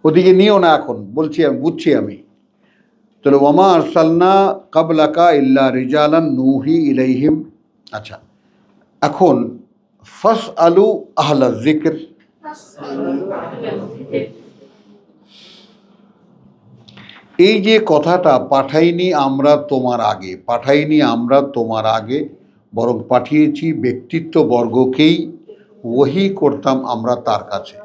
ওদিকে নিও না, এখন বলছি আমি, বুঝছি আমি। তাহলে ওয়ামা আরসালনা কাবলাকা ইল্লা রিজালান নুহি ইলাইহিম। আচ্ছা এখন ফাস আলু আহলা যিকর, এই যে কথাটা, পাঠাইনি আমরা তোমার আগে, পাঠাইনি আমরা তোমার আগে, বরং পাঠিয়েছি ব্যক্তিত্ব বর্গকেই ওহী করতাম আমরা তার কাছে।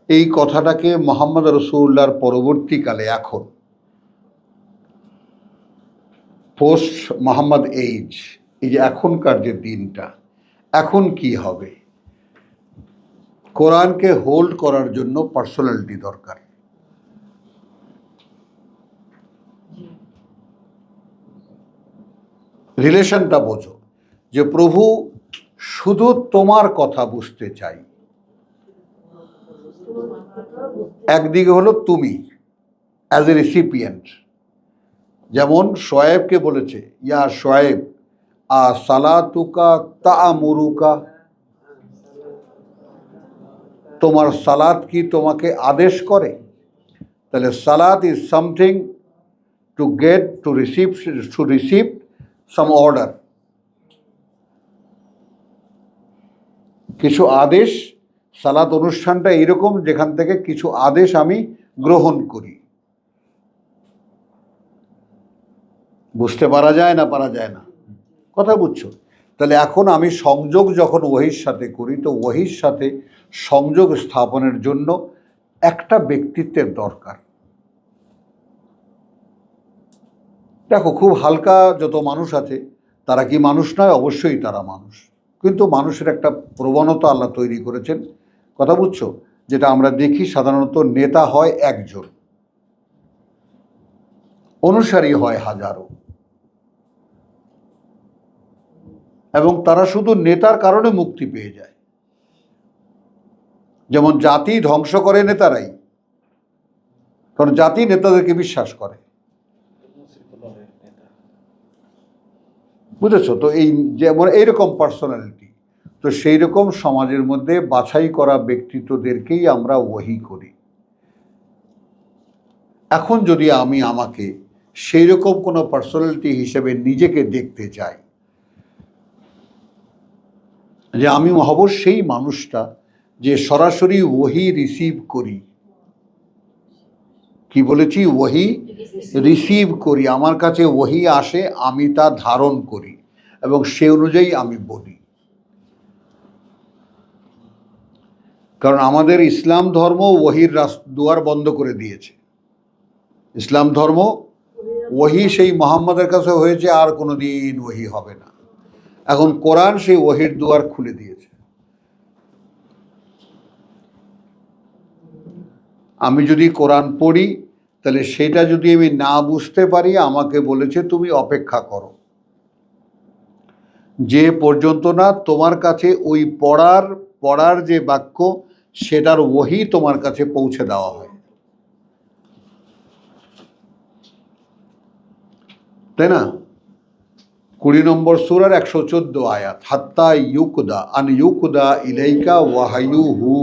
এই কথাটাকে মুহাম্মদ রাসূলুল্লাহর পরবর্তীকালে, এখন পোস্ট মোহাম্মদ এইজ, এই যে এখনকার যে দিনটা, এখন কি হবে? কোরআনকে হোল্ড করার জন্য পার্সোনালিটি দরকার। রিলেশনটা বোঝো যে প্রভু শুধু তোমার কথা বুঝতে চাই। একদিকে হলো তুমি অ্যাজ এ রিসিপিয়েন্ট, যেমন শোয়েবকে বলেছে ইয়া শোয়েব আ সালাতুকা তা'মুরুকা, তোমার সালাত কি তোমাকে আদেশ করে? তাহলে সালাত is something to get to receive some order, কিছু আদেশ। সালাত অনুষ্ঠানটা এইরকম যেখান থেকে কিছু আদেশ আমি গ্রহণ করি। বুঝতে পারা যায় না, পারা যায় না, কথা বুঝছো? তাহলে এখন আমি সংযোগ যখন ওহীর সাথে করি, তো ওহীর সাথে সংযোগ স্থাপনের জন্য একটা ব্যক্তিত্বের দরকার। দেখো খুব হালকা যত মানুষ আছে, তারা কি মানুষ নয়? অবশ্যই তারা মানুষ, কিন্তু মানুষের একটা প্রবণতা আল্লাহ তৈরি করেছেন, কথা বুঝছো? যেটা আমরা দেখি সাধারণত নেতা হয় একজন, অনুসারী হয় হাজারো, এবং তারা শুধু নেতার কারণে মুক্তি পেয়ে যায়। যেমন জাতি ধ্বংস করে নেতারাই, কারণ জাতি নেতাদেরকে বিশ্বাস করে, বুঝেছো তো? এই যেমন এইরকম পার্সোনালিটি, তো সেই রকম সমাজের মধ্যে বাছাই করা ব্যক্তিত্বদেরকেই আমরা ওহী করি। এখন যদি আমি আমাকে সেই রকম কোনো পার্সোনালিটি হিসেবে নিজেকে দেখতে চাই, যে আমি হব সেই মানুষটা যে সরাসরি ওহী রিসিভ করি, কি বলেছি? ওহী রিসিভ করি, আমার কাছে ওহী আসে, আমি তা ধারণ করি এবং সে অনুযায়ী আমি বলি। কারণ আমাদের ইসলাম ধর্ম ওহীর দুয়ার বন্ধ করে দিয়েছে। ইসলাম ধর্ম ওহী সেই মুহাম্মদের কাছে হয়েছে, আর কোনোদিন ওহী হবে না। এখন কোরআন সেই ওহীর দুয়ার খুলে দিয়েছে। আমি যদি কোরআন পড়ি, তাহলে সেটা যদি আমি না বুঝতে পারি, আমাকে বলেছে তুমি অপেক্ষা করো, যে পর্যন্ত না তোমার কাছে ওই পড়ার যে বাক্য, সেটার ওহী তোমার কাছে পৌঁছে দেওয়া হয়, তাই না? 20 নম্বর সূরার 114 আয়াত, হাত্তা ইউকদা আন ইউকদা ইলাইকা ওয়াহায়ুহু।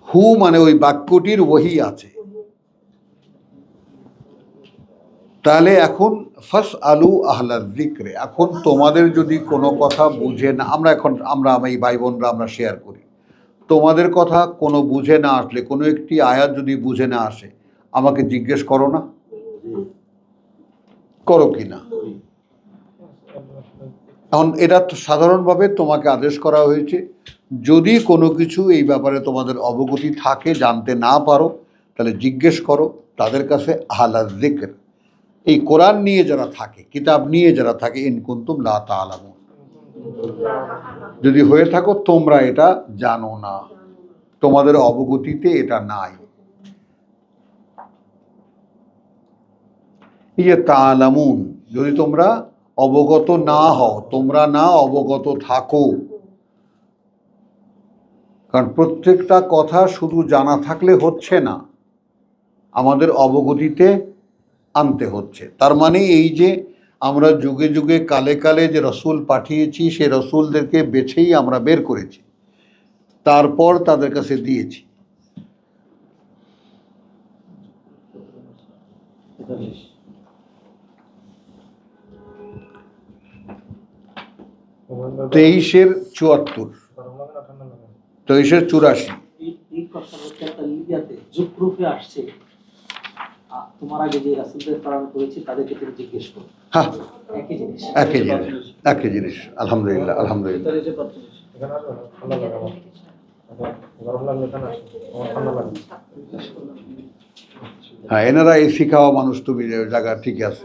হু মানে ওই বাক্যটির ওহী আছে। তাহলে এখন ফাস আলু আহলা যিকরে, এখন তোমাদের যদি কোনো কথা বুঝে না, আমরা এই ভাই বোনরা আমরা শেয়ার করি, তোমাদের কথা কোনো বুঝে না আসলে, কোনো একটি আয়াত যদি বুঝে না আসে, আমাকে জিজ্ঞেস করো না, করো কি না? এখন এটা সাধারণভাবে তোমাকে আদেশ করা হয়েছে, যদি কোনো কিছু এই ব্যাপারে তোমাদের অবগতি থাকে, জানতে না পারো, তাহলে জিজ্ঞেস করো তাদের কাছে আহলা যিকর, এই কোরআন নিয়ে যারা থাকে, কিতাব নিয়ে যারা থাকে, ইন কুনতুম লা তা'লামুন, যদি হয়ে থাকো তোমরা এটা জানো না, তোমাদের অবগতিতে এটা নাই। এই যে তা'লামুন, যদি তোমরা অবগত না হও, তোমরা না অবগত থাকো, কারণ প্রত্যেকটা কথা শুধু জানা থাকলে হচ্ছে না, আমাদের অবগতিতে আনতে হচ্ছে। তার মানে এই যে আমরা যুগে যুগে কালে কালে যে রসুল পাঠিয়েছি, সে রসুলদেরকে বেছেই আমরা বের করেছি, তারপর তাদের কাছে দিয়েছি। তেইশের ৭৪, 23-84। এই কথা হচ্ছে একটা লিবিয়াতে যুগরূপে আসছে। তোমার আগে যে রাসূলদের প্রেরণ করেছি তাদেরকে তুমি জিজ্ঞেস করো। হ্যাঁ, একই জিনিস। একই জিনিস। আলহামদুলিল্লাহ, আলহামদুলিল্লাহ। হ্যাঁ, এনারা এসি খাওয়া মানুষ, তুমি জায়গা ঠিক আছে।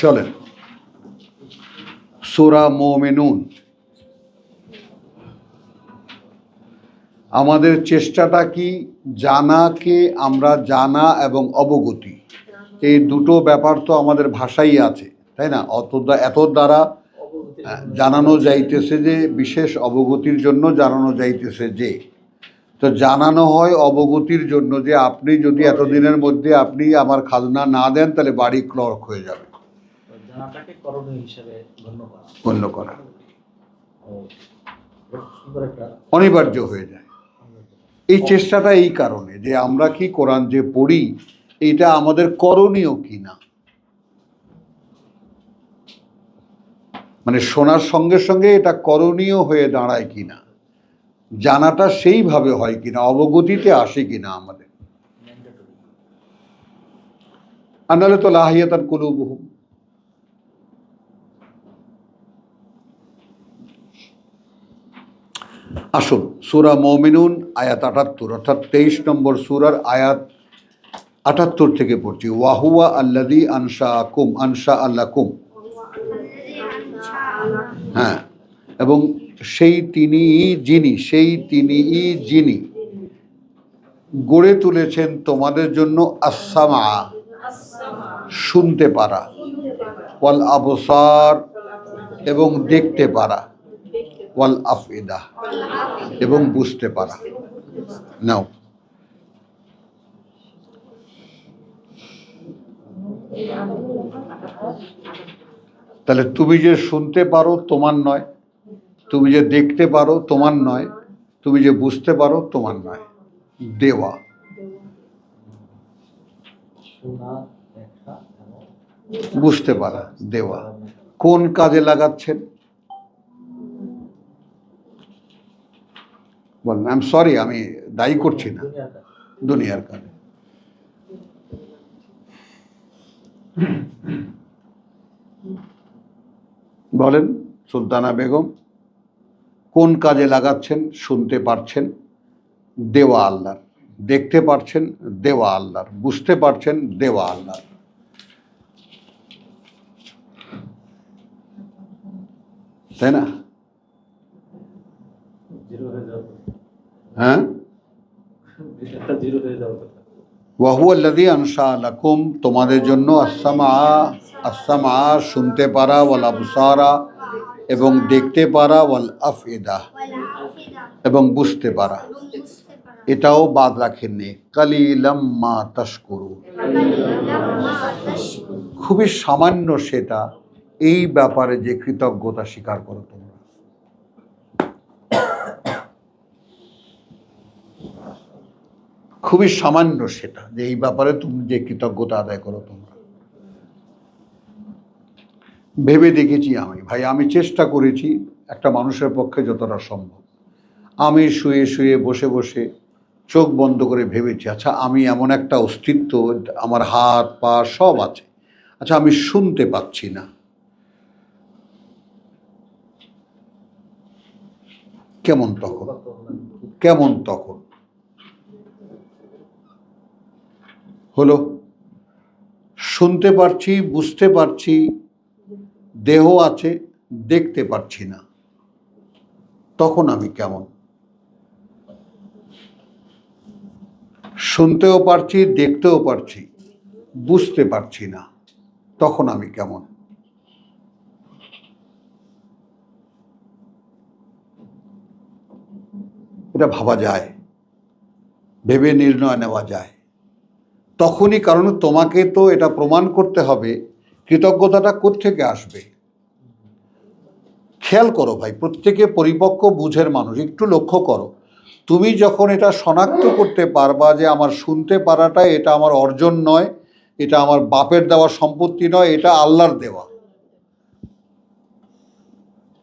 চলেন সূরা মুমিনুন। আমাদের চেষ্টাটা কি, জানাকে আমরা জানা এবং অবগতি, এই দুটো ব্যাপার তো আমাদের ভাষাই আছে, তাই না? এত দ্বারা জানানো যাইতেছে যে, বিশেষ অবগতির জন্য জানানো যাইতেছে যে, তো জানানো হয় অবগতির জন্য যে আপনি যদি এতদিনের মধ্যে আপনি আমার খাজনা না দেন তাহলে বাড়ি ক্লর্ক হয়ে যাবে, জানাটাকে করণীয় হিসেবে গণ্য করা অনিবার্য হয়ে যায়। এই চেষ্টাটা এই কারণে যে আমরা কি কোরআন যে পড়ি, এটা আমাদের করণীয় কি না, মানে শোনার সঙ্গে সঙ্গে এটা করণীয় হয়ে দাঁড়ায় কিনা, জানাটা সেইভাবে হয় কিনা, অবগতিতে আসে কিনা আমাদের। আনালে তো লাহিয়াতান কুলুবুহুম। আসুন সূরা মুমিনুন আয়াত ৭৮, অর্থাৎ ২৩ নম্বর সূরার আয়াত ৭৮ থেকে পড়ছি। ওয়াহুয়া আল্লাযী আনশাআকুম, আনশা আল্লাকুম। হ্যাঁ, এবং সেই তিনিই যিনি গড়ে তুলেছেন তোমাদের জন্য আস-সামআ, শুনতে পারা, ওয়াল আবসার, এবং দেখতে পারা, ওয়াল আফইদা, এবং বুঝতে পারা। নাও, তাহলে তুমি যে শুনতে পারো তোমার নয়, তুমি যে দেখতে পারো তোমার নয়, তুমি যে বুঝতে পারো তোমার নয়, দেওয়া। বুঝতে পারা, দেওয়া। কোন কাজে লাগাচ্ছেন বলেন? আই এম সরি, আমি দায়ী করছি না, দুনিয়ার কাজে। বলেন সুলতানা বেগম, কোন কাজে লাগাচ্ছেন? শুনতে পারছেন, দেওয়া আল্লাহর, দেখতে পারছেন, দেওয়া আল্লাহর, বুঝতে পারছেন, দেওয়া আল্লাহর। তাই না? হ্যাঁ, ওয়াহুয়া আল্লাযী আনশা লাকুম, তোমাদের জন্য আস-সামআ, শুনতে পারা, ওয়াল আবসারা, এবং দেখতে পারা, ওয়াল আফইদা, এবং বুঝতে পারা। এটাও বাদ রাখেননি, কালিলাম মা তাশকুরুন, খুবই সামান্য সেটা এই ব্যাপারে যে কৃতজ্ঞতা স্বীকার করো তোমরা। খুবই সামান্য সেটা যে এই ব্যাপারে তুমি যে কৃতজ্ঞতা আদায় করো তোমরা। ভেবে দেখেছি আমি, ভাই আমি চেষ্টা করেছি একটা মানুষের পক্ষে যতটা সম্ভব। আমি শুয়ে শুয়ে বসে বসে চোখ বন্ধ করে ভেবেছি, আচ্ছা আমি এমন একটা অস্তিত্ব, আমার হাত পা সব আছে, আচ্ছা আমি শুনতে পাচ্ছি না, কেমন তখন? কেমন তখন হলো? শুনতে পারছি, বুঝতে পারছি, দেহ আছে, দেখতে পারছি না, তখন আমি কেমন? শুনতেও পারছি, দেখতেও পারছি, বুঝতে পারছি না, তখন আমি কেমন? এটা ভাবা যায়, ভেবে নির্ণয় নেওয়া যায় তখনই। কারণ তোমাকে তো এটা প্রমাণ করতে হবে, কৃতজ্ঞতাটা কোত্থেকে আসবে। খেয়াল করো ভাই, প্রত্যেকে পরিপক্ক বুঝের মানুষ, একটু লক্ষ্য করো, তুমি যখন এটা শনাক্ত করতে পারবা যে আমার শুনতে পারাটা এটা আমার অর্জন নয়, এটা আমার বাপের দেওয়া সম্পত্তি নয়, এটা আল্লাহর দেওয়া,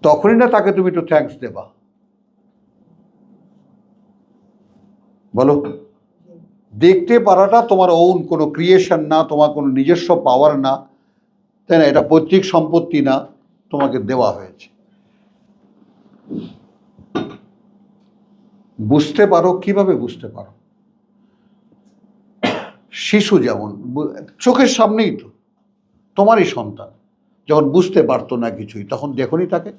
তখনই না তাকে তুমি একটু থ্যাঙ্কস দেবা। বলো, দেখতে পারাটা তোমার ওন কোনো ক্রিয়েশন না, তোমার কোনো নিজস্ব পাওয়ার না, তাই না? এটা পৈতৃক সম্পত্তি না, তোমাকে দেওয়া হয়েছে। বুঝতে পারো, কিভাবে বুঝতে পারো? শিশু যেমন চোখের সামনেই তো, তোমারই সন্তান, যখন বুঝতে পারতো না কিছুই, তখন দেখোনি তাকে?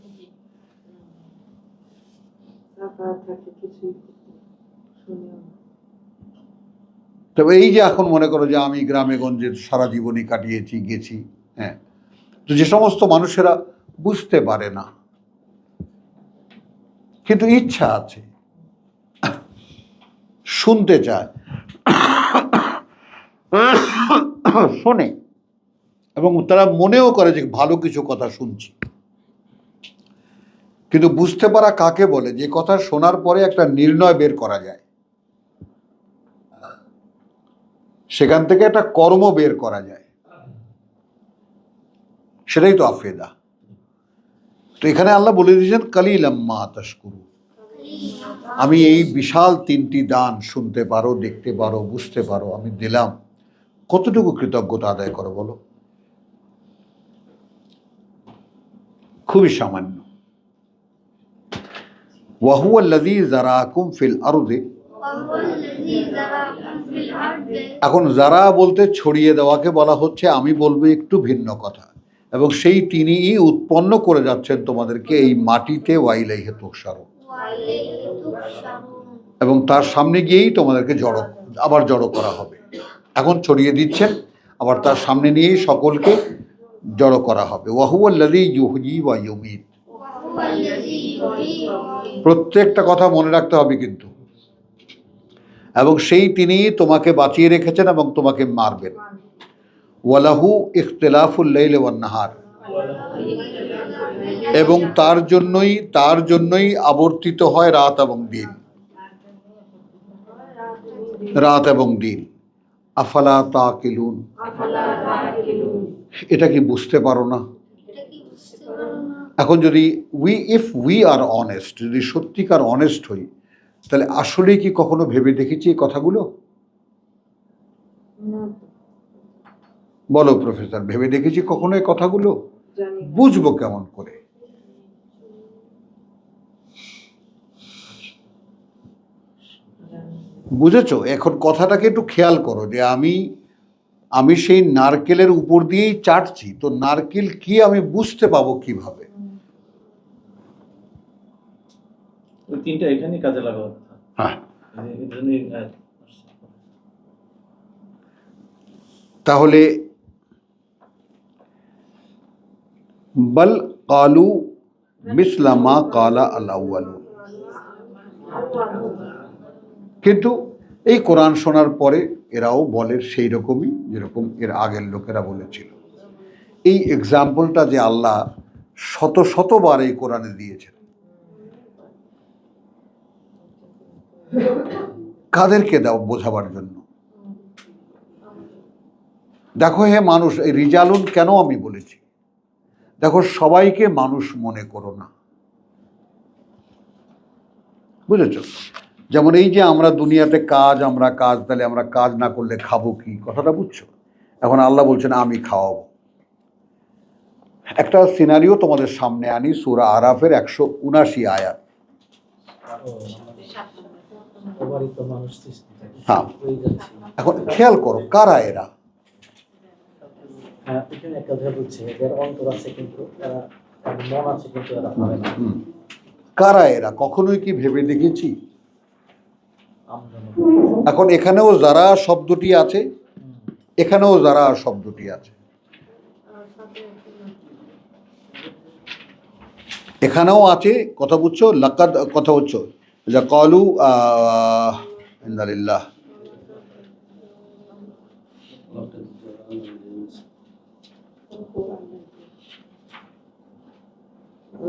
তবে এই যে এখন মনে করো যে আমি গ্রামে গঞ্জে সারা জীবনই কাটিয়েছি, গেছি, হ্যাঁ, তো যে সমস্ত মানুষেরা বুঝতে পারে না কিন্তু ইচ্ছা আছে, শুনতে চায়, শোনে, এবং তারা মনেও করে যে ভালো কিছু কথা শুনছি, কিন্তু বুঝতে পারা কাকে বলে? যে কথা শোনার পরে একটা নির্ণয় বের করা যায়, সেখান থেকে একটা কর্ম বের করা যায়, সেটাই তো আফেদা। তো এখানে আল্লাহ বলে দিয়েছেন কালিলাম মা তাশকুরু, আমি এই বিশাল তিনটি দান, শুনতে পারো, দেখতে পারো, বুঝতে পারো, আমি দিলাম, কতটুকু কৃতজ্ঞতা আদায় করো বলো? খুবই সামান্য। ওয়াহুয়াল্লাযী যারাকুম ফিল আরদে, এখন যারা বলতে ছড়িয়ে দেওয়াকে বলা হচ্ছে, আমি বলবো একটু ভিন্ন কথা, এবং সেই তিনিই উৎপন্ন করে যাচ্ছেন তোমাদেরকে এই মাটিতে, ওয়াইলাইহি তুহশারুন, এবং তার সামনে গিয়েই তোমাদেরকে আবার জড়ো করা হবে। এখন ছড়িয়ে দিচ্ছেন, আবার তার সামনে নিয়েই সকলকে জড়ো করা হবে। ওয়াহুয়াল্লাযী ইউহয়ী ওয়া ইউমীত, প্রত্যেকটা কথা মনে রাখতে হবে কিন্তু, এবং সেই তিনি তোমাকে বাঁচিয়ে রেখেছেন এবং তোমাকে মারবেন। ওয়ালাহু ইখতিলাফুল লাইলি ওয়ান নাহার, এবং তার জন্যই আবর্তিত হয় রাত এবং দিন, রাত এবং দিন। আফালা তাকিলুন, এটা কি বুঝতে পারো না? এখন যদি ইফ উই আর অনেস্ট, যদি সত্যিকার অনেস্ট হই, তাহলে আসলেই কি কখনো ভেবে দেখেছি এই কথাগুলো? বলো প্রফেসর, ভেবে দেখেছি কখনো এই কথাগুলো? বুঝবো কেমন করে? বুঝেছো? এখন কথাটাকে একটু খেয়াল করো, যে আমি সেই নারকেলের উপর দিয়েই চাটছি, তো নারকেল কি আমি বুঝতে পাবো কিভাবে? তিনটা এখানেই কাজে লাগানো। হ্যাঁ, তাহলে বল কালু মিসলা মা কালা আল আউয়ালুন, কিন্তু এই কোরআন শোনার পরে এরাও বলে সেই রকমই যেরকম এর আগের লোকেরা বলেছিল। এই এক্সাম্পলটা যে আল্লাহ শত শতবার এই কোরআনে দিয়েছেন, কাদেরকে দাও বোঝাবার জন্য? দেখো হে মানুষ, এই রিজালুন কেন আমি বলেছি? দেখো, সবাইকে মানুষ মনে করো না, বুঝেছ? যেমন এই যে আমরা দুনিয়াতে আমরা কাজ, তাহলে আমরা কাজ না করলে খাবো কি, কথাটা বুঝছো? এখন আল্লাহ বলছেন আমি খাওয়াবো। একটা সিনারিও তোমাদের সামনে আনি, সূরা আরাফের 179 আয়াত। অবারিত মানুষ সৃষ্টি থাকে, হ্যাঁ, হয়ে যাচ্ছে। এখন খেয়াল করো কারা এরা। হ্যাঁ, এখানে একটা কথা বলছে, এদের অন্তর আছে কিন্তু এরা, তাদের মন আছে কিন্তু এরা পারে না। কারা এরা কখনোই কি ভেবে দেখেছি? আমজনক। এখন এখানেও যারা শব্দটি আছে, এখানেও যারা শব্দটি আছে, এখানেও আছে, কথা বুঝছো? লাকাদ, কথা বুঝছো? যা কলু ইন্নালিল্লাহ,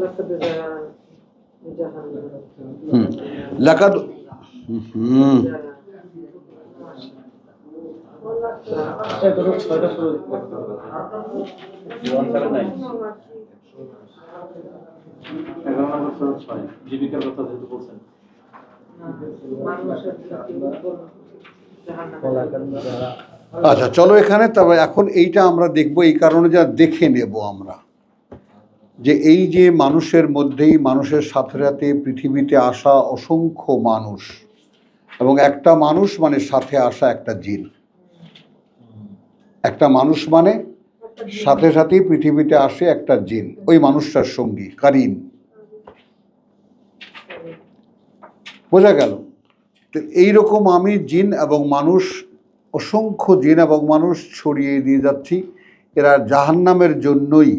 لقد جهنم লাকাদ, ছয়টা শুরু করতে হবে। 179 11 নম্বর সূরা 6 জীবিকার কথা যেহেতু বলছেন, মানুষের জাহান্নামে কলাকার যারা আচ্ছা চলো এখানে, তবে এখন এইটা আমরা দেখব, এই কারণে যা দেখে নেব আমরা, যে এই যে মানুষের মধ্যেই, মানুষের সাথে সাথে পৃথিবীতে আসা অসংখ্য মানুষ, এবং একটা মানুষ মানে সাথে আসা একটা জিন। একটা মানুষ মানে সাথে সাথেই পৃথিবীতে আসে একটা জিন, ওই মানুষটার সঙ্গী কারিন। বোঝা গেল? তো এইরকম আমি জিন এবং মানুষ, অসংখ্য জিন এবং মানুষ ছড়িয়ে দিয়ে যাচ্ছি, এরা জাহান্নামের জন্যই।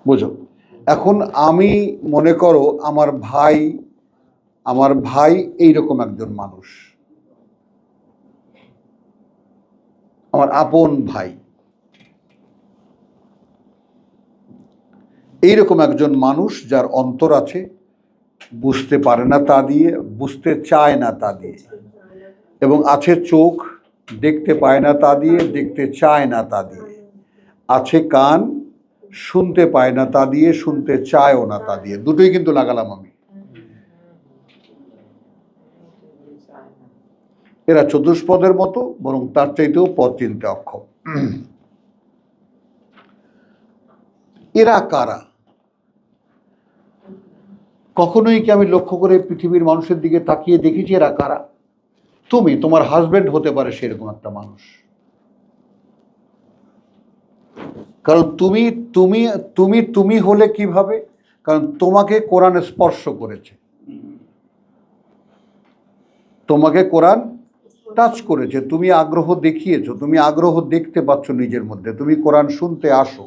বুঝো? এখন আমি মনে করো আমার ভাই এইরকম একজন মানুষ, আমার আপন ভাই, এইরকম একজন মানুষ যার অন্তর আছে, বুঝতে পারে না তা দিয়ে, বুঝতে চায় না তা দিয়ে, এবং আছে চোখ, দেখতে পায় না তা দিয়ে, দেখতে চায় না তা দিয়ে, আছে কান, শুনতে পায় না তা দিয়ে, শুনতে চায়ও না তা দিয়ে। দুটোই কিন্তু লাগালাম আমি। এরা চতুষ্পদের মতো, বরং তার চাইতেও পথ চিনতে অক্ষম। এরা কারা? কখনোই কি আমি লক্ষ্য করে পৃথিবীর মানুষের দিকে তাকিয়ে দেখেছি এরা কারা? তুমি, তোমার হাজবেন্ড হতে পারে সেরকম একটা মানুষ, কারণ তুমি তুমি তুমি তুমি হলে কিভাবে? কারণ তোমাকে কোরআন স্পর্শ করেছে, তোমাকে কোরআন টাচ করেছে, তুমি আগ্রহ দেখিয়েছো, তুমি আগ্রহ দেখতে পাচ্ছ নিজের মধ্যে, তুমি কোরআন শুনতে আসো।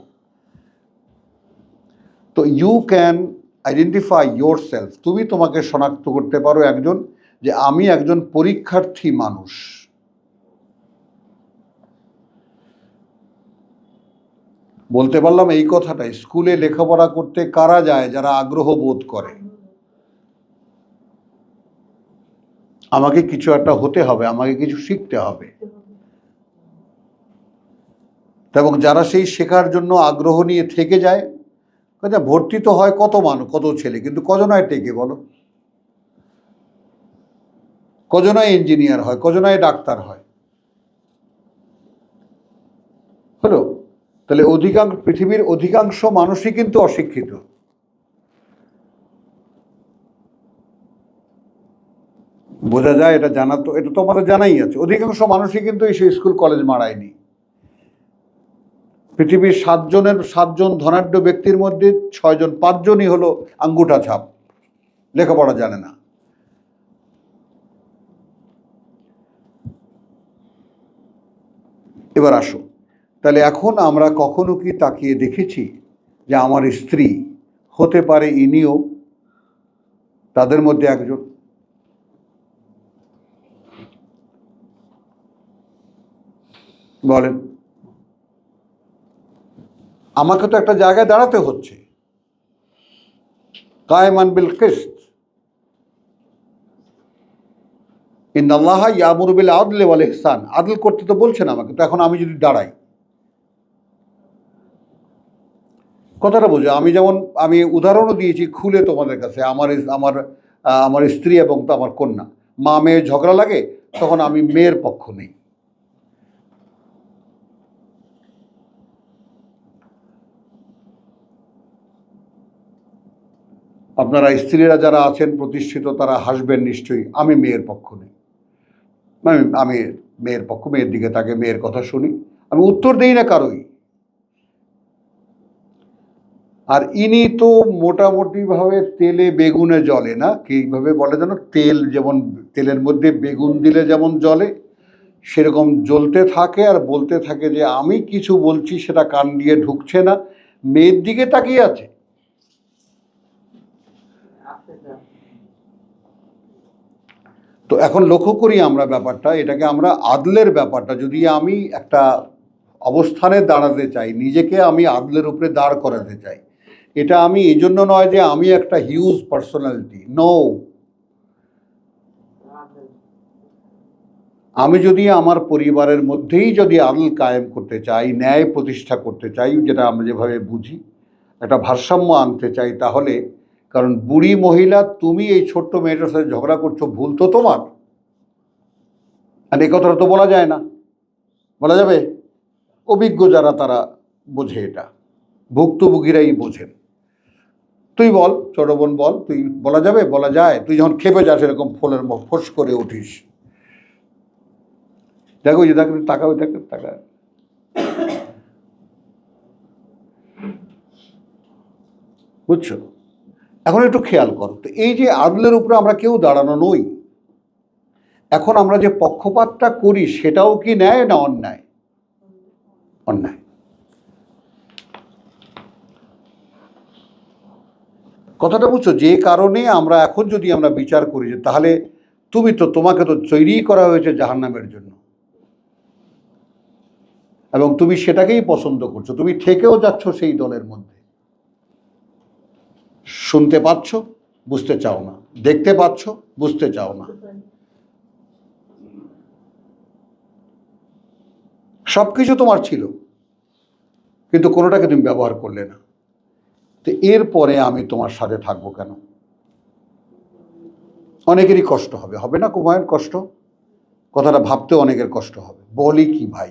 তো you can identify yourself, তুমি তোমাকে শনাক্ত করতে পারো একজন, যে আমি একজন পরীক্ষার্থী মানুষ। বলতে পারলাম এই কথাটাই, স্কুলে লেখাপড়া করতে কারা যায়? যারা আগ্রহ বোধ করে, আমাকে কিছু একটা হতে হবে, আমাকে কিছু শিখতে হবে। এবং যারা সেই শেখার জন্য আগ্রহ নিয়ে থেকে যায়, ভর্তি তো হয় কত মানুষ, কত ছেলে, কিন্তু কজনায় টেকে বলো? কজনায় ইঞ্জিনিয়ার হয়, কজনায় ডাক্তার হয়? হলো? তাহলে পৃথিবীর অধিকাংশ মানুষই কিন্তু অশিক্ষিত। বোঝা যায়? এটা জানা তো, এটা তো আমাদের জানাই আছে, অধিকাংশ মানুষই কিন্তু এই স্কুল কলেজ মারায়নি। পৃথিবীর 7 ধনাঢ্য ব্যক্তির মধ্যে 5জনই হলো আঙ্গুঠা ছাপ, লেখাপড়া জানে না। এবার আসো, তাহলে এখন আমরা কখনো কি তাকিয়ে দেখেছি যে আমার স্ত্রী হতে পারে ইনিও তাদের মধ্যে একজন? বলেন। আমাকে তো একটা জায়গায় দাঁড়াতে হচ্ছে, কায়েমান বিল কিসত। ইন্নাল্লাহা ইয়ামুরু বিল আদলি ওয়াল ইহসান, আদল করতে তো বলছেন আমাকে, তো এখন আমি যদি দাঁড়াই, কথাটা বোঝো। আমি যেমন আমি উদাহরণও দিয়েছি খুলে তোমাদের কাছে, আমার স্ত্রী এবং তো আমার কন্যা, মা মেয়ে ঝগড়া লাগে, তখন আমি মেয়ের পক্ষ নেই। আপনারা স্ত্রীরা যারা আছেন প্রতিষ্ঠিত তারা হাসবেন নিশ্চয়ই, আমি মেয়ের পক্ষ নেই। আমি মেয়ের পক্ষ, মেয়ের দিকে তাকে, মেয়ের কথা শুনি, আমি উত্তর দেই না কারোই। আর ইনি তো মোটামুটিভাবে তেলে বেগুনে জ্বলে না, কিভাবে বলে যেন, তেল যেমন তেলের মধ্যে বেগুন দিলে যেমন জ্বলে, সেরকম জ্বলতে থাকে আর বলতে থাকে যে আমি কিছু বলছি সেটা কান দিয়ে ঢুকছে না, মেয়ের দিকে তাকিয়ে আছে। তো এখন লক্ষ্য করি আমরা ব্যাপারটা, এটাকে আমরা আদলের ব্যাপারটা, যদি আমি একটা অবস্থানে দাঁড়াতে চাই, নিজেকে আমি আদলের উপরে দাঁড় করাতে চাই, এটা আমি এই জন্য নয় যে আমি একটা হিউজ পার্সোনালিটি, নো। আমি যদি আমার পরিবারের মধ্যেই যদি আদল কায়েম করতে চাই, ন্যায় প্রতিষ্ঠা করতে চাই, যেটা আমরা যেভাবে বুঝি, একটা ভারসাম্য আনতে চাই, তাহলে, কারণ বুড়ি মহিলা তুমি এই ছোট্ট মেয়েটার সাথে ঝগড়া করছো, ভুল তো তোমার। আর এই কথাটা তো বলা যায় না, বলা যাবে? অভিজ্ঞ যারা তারা বোঝে, এটা ভুক্তভোগীরাই বোঝেন। তুই বল, ছোট বোন বল, তুই বলা যাবে? বলা যায়। তুই যখন খেপে যাস এরকম ফোলের ফোঁস করে উঠিস, দেখো যে দেখ, টাকা, ওই দেখ টাকা। বুঝছো? এখন একটু খেয়াল করো তো, এই যে আদলের উপরে আমরা কেউ দাঁড়ানো নই, এখন আমরা যে পক্ষপাতটা করি সেটাও কি ন্যায় না অন্যায়? অন্যায়। কথাটা বুঝছো? যে কারণে আমরা এখন যদি আমরা বিচার করি যে তাহলে তোমাকে তো তৈরি করা হয়েছে জাহান্নামের জন্য, এবং তুমি সেটাকেই পছন্দ করছো, তুমি থেকেও যাচ্ছ সেই দলের মধ্যে। শুনতে পাচ্ছ, বুঝতে চাও না, দেখতে পাচ্ছ, বুঝতে চাও না, সবকিছু তোমার ছিল কিন্তু কোনোটাকে তুমি ব্যবহার করলে না। তো এরপরে আমি তোমার সাথে থাকবো কেন? অনেকেরই কষ্ট হবে, হবে না? কুমায়ের কষ্ট, কথাটা ভাবতে অনেকের কষ্ট হবে। বলি কি ভাই,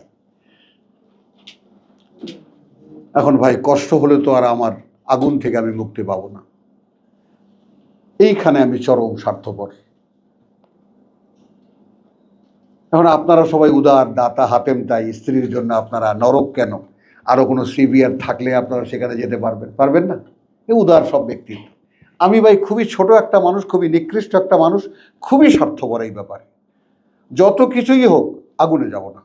এখন ভাই কষ্ট হলে তো আর আমার আগুন থেকে আমি মুক্তি পাবো না, এইখানে আমি চরম স্বার্থপর। এখন আপনারা সবাই উদার, দাতা, হাতেম তাই, স্ত্রীর জন্য আপনারা নরক কেন? আরো কোনো সিভিয়ার থাকলে আপনারা সেখানে যেতে পারবেন না? এ উদার সব ব্যক্তি। আমি ভাই খুবই ছোট একটা মানুষ, খুবই নিকৃষ্ট একটা মানুষ, খুবই স্বার্থপর এই ব্যাপারে। যত কিছুই হোক আগুনে যাব না।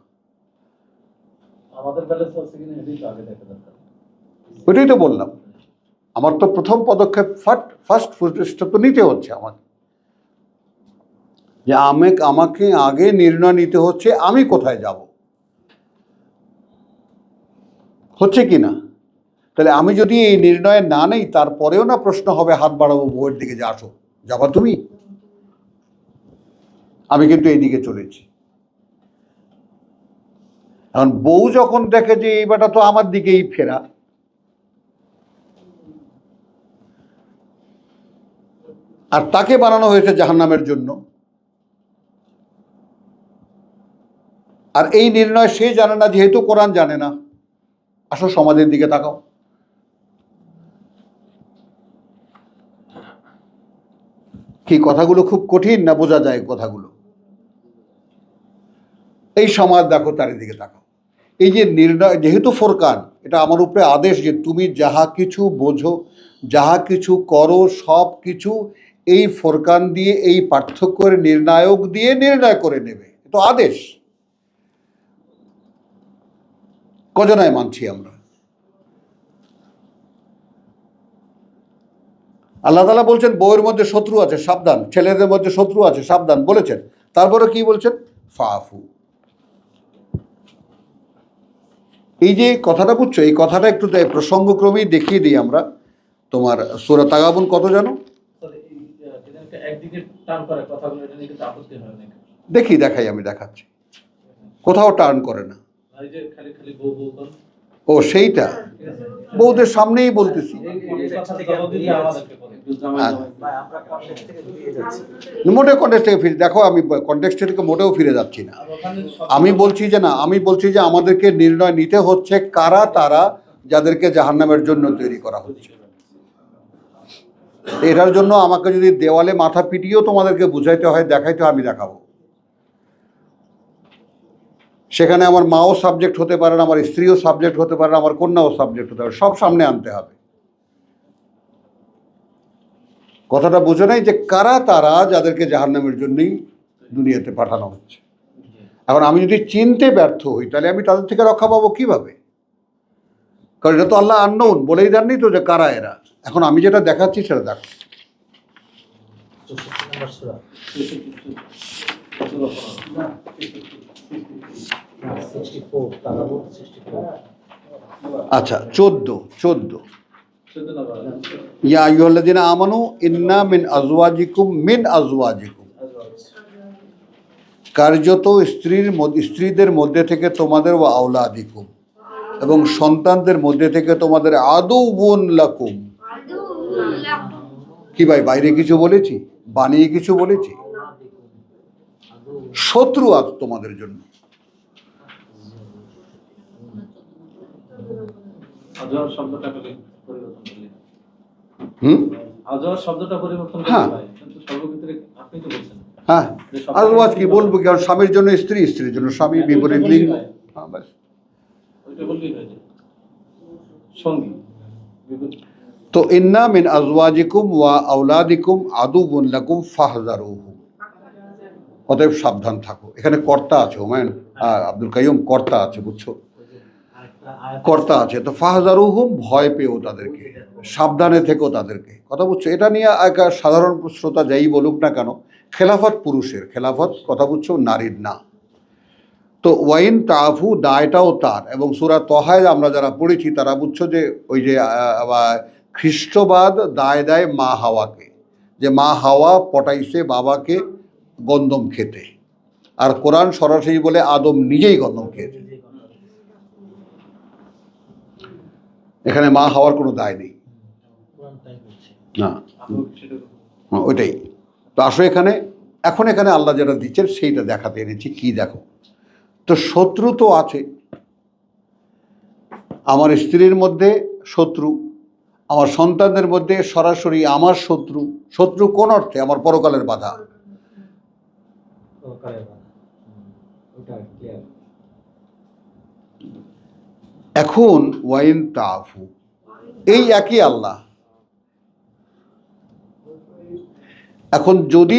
আমাদের ব্যালেন্স আছে কিনা এটাই তো আগে দেখা দরকার। ওইটাই তো বললাম, আমার তো প্রথম পদক্ষেপ, ফার্স্ট স্টেপ তো নিতে হচ্ছে আমাকে, যে আমাকে আগে নির্ণয় নিতে হচ্ছে আমি কোথায় যাব, হচ্ছে কি না। তাহলে আমি যদি এই নির্ণয় না নেই, তারপরেও না প্রশ্ন হবে, হাত বাড়াবো বউয়ের দিকে, যে আসো, যাবা তুমি, আমি কিন্তু এই দিকে চলেছি। এখন বউ যখন দেখে যে এই বেটা তো আমার দিকেই ফেরা, আর তাকে বানানো হয়েছে জাহান্নামের জন্য, আর এই নির্ণয় সে জানে না, যেহেতু কোরআন জানে না। আসো সমাজের দিকে তাকাও, কি কথাগুলো খুব কঠিন না? বোঝা যায় কথাগুলো। এই সমাজ দেখো, চারিদিকে তাকাও। এই যে নির্ণয়, যেহেতু ফোরকান, এটা আমার উপরে আদেশ যে তুমি যাহা কিছু বোঝো, যাহা কিছু করো, সব কিছু এই ফোরকান দিয়ে, এই পার্থক্যের নির্ণায়ক দিয়ে নির্ণয় করে নেবে, তো আদেশ। কজনায় মানছি আমরা? আল্লাহ তাআলা বলছেন বউয়ের মধ্যে শত্রু আছে সাবধান, ছেলেদের মধ্যে শত্রু আছে সাবধান বলেছেন, তারপরে কি বলছেন? ফাফু। এই যে কথাটা বুঝছো, এই কথাটা একটু প্রসঙ্গক্রমেই দেখিয়ে দিই আমরা। তোমার সূরা তাগাবুন কত জানো? একদিকে টান করে কথাগুলো, এটা নিয়ে কিন্তু আপত্তি হয় না। দেখাই, আমি দেখাচ্ছি, কোথাও টার্ন করে না। এই যে খালি খালি বউ বউ কর। ও সেইটা বউদের সামনেই বলতেছি। এই কথা জবাব দিলে আমাদেরকে বলে একটু জামাই জামাই। ভাই আমরা কনটেক্সট থেকে বেরিয়ে যাচ্ছি। মোটে কন্টেক্সট থেকে ফিরে দেখো, আমি কন্টেক্সট থেকে মোটেও ফিরে যাচ্ছি না। আর ওখানে আমি বলছি যে না, আমি বলছি যে আমাদেরকে নির্ণয় নিতে হচ্ছে কারা তারা যাদেরকে জাহান্নামের জন্য তৈরি করা হচ্ছে। এটার জন্য আমাকে যদি দেওয়ালে মাথা পিটিয়েও তোমাদেরকে বুঝাইতে হয়, দেখাইতে হয়, আমি দেখাবো। সেখানে আমার মাও সাবজেক্ট হতে পারেন, আমার স্ত্রীও সাবজেক্ট হতে পারেন, আমার কন্যাও সাবজেক্ট হতে পারে, সব সামনে আনতে হবে। কথাটা বুঝে নাই যে কারা তারা যাদেরকে জাহান্নামের জন্যই দুনিয়াতে পাঠানো হচ্ছে। এখন আমি যদি চিনতে ব্যর্থ হই, তাহলে আমি তাদের থেকে রক্ষা পাবো কিভাবে? কারণ এটা তো আল্লাহ আননোন, বলেই দেননি তো যে কারা এরা। এখন আমি যেটা দেখাচ্ছি সেটা দেখো। 64 নম্বর সূরা। 64 তারাবুত 64। আচ্ছা, 14 চোদ্দ নম্বর ইয়া আইয়ুহাল্লাযীনা আমানু ইন্না মিন আজওয়াজিকুম কার্যত স্ত্রীদের মধ্যে থেকে তোমাদের ওয়া আওলাদিকুম, এবং সন্তানদের মধ্যে থেকে তোমাদের আদুউন লাকুম। কি ভাই, বাইরে কিছু বলেছি, বানিয়ে কিছু বলেছি? শত্রু আজ তোমাদের জন্য। আজওয়াজ শব্দটা পরিবর্তন করলে আজওয়াজ শব্দটা পরিবর্তন করলে হ্যাঁ। ভাই, কিন্তু সর্বক্ষেত্রে আপনি তো বলছেন হ্যাঁ, আজওয়াজ কি বলবো, কারণ স্বামীর জন্য স্ত্রী, স্ত্রীর জন্য স্বামী, বিপরীত লিঙ্গ। হ্যাঁ, ব্যাস। ওইটা বললেই হয়ে যায় সঙ্গী বিপরীত। তো ইন্না মিন আজওয়াজিকুম ওয়া আওলাদিকুম আদুউন লাকুম ফাহযারুহুম, অতএব সাবধান থাকো। এখানে কর্তা আছে, হুমায়ুন আব্দুল কাইয়ুম কর্তা আছে, বুঝছো, আরেকটা আয়াত কর্তা আছে। তো ফাহযারুহুম, ভয় পেও তাদেরকে, সাবধানে থেকো তাদেরকে। কথা বুঝছো? এটা নিয়ে এক সাধারণ শ্রোতা যাই বলুক না কেন, খেলাফত পুরুষের, খেলাফত কথা বুঝছো নারীর না। তো ওয়াইন তাফু, দায়টাও তার। এবং সূরা তহায় আমরা যারা পড়েছি তারা বুঝছো যে ওই যে খ্রিস্টবাদ দায় দেয় মা হাওয়াকে, যে মা হাওয়া পটাইছে বাবাকে গন্ধম খেতে, আর কোরআন সরাসরি বলে আদম নিজেই গন্ধম খেয়েছে। এখানে মা হাওয়ার কোনো দায় নেই, কোরআনটাই বলছে। না। আপনি সেটা ওইটাই তো আসলে এখানে আল্লাহ যেটা দিচ্ছেন সেইটা দেখাতে এনেছি। কি দেখো, তো শত্রু তো আছে, আমার স্ত্রীর মধ্যে শত্রু, আমার সন্তানদের মধ্যে সরাসরি আমার শত্রু। শত্রু কোন অর্থে? আমার পরকালের বাধা। পরকালের বাধা। ওটা ক্লিয়ার। এখন ওয়াইন তাফু, এই একই আল্লাহ। এখন যদি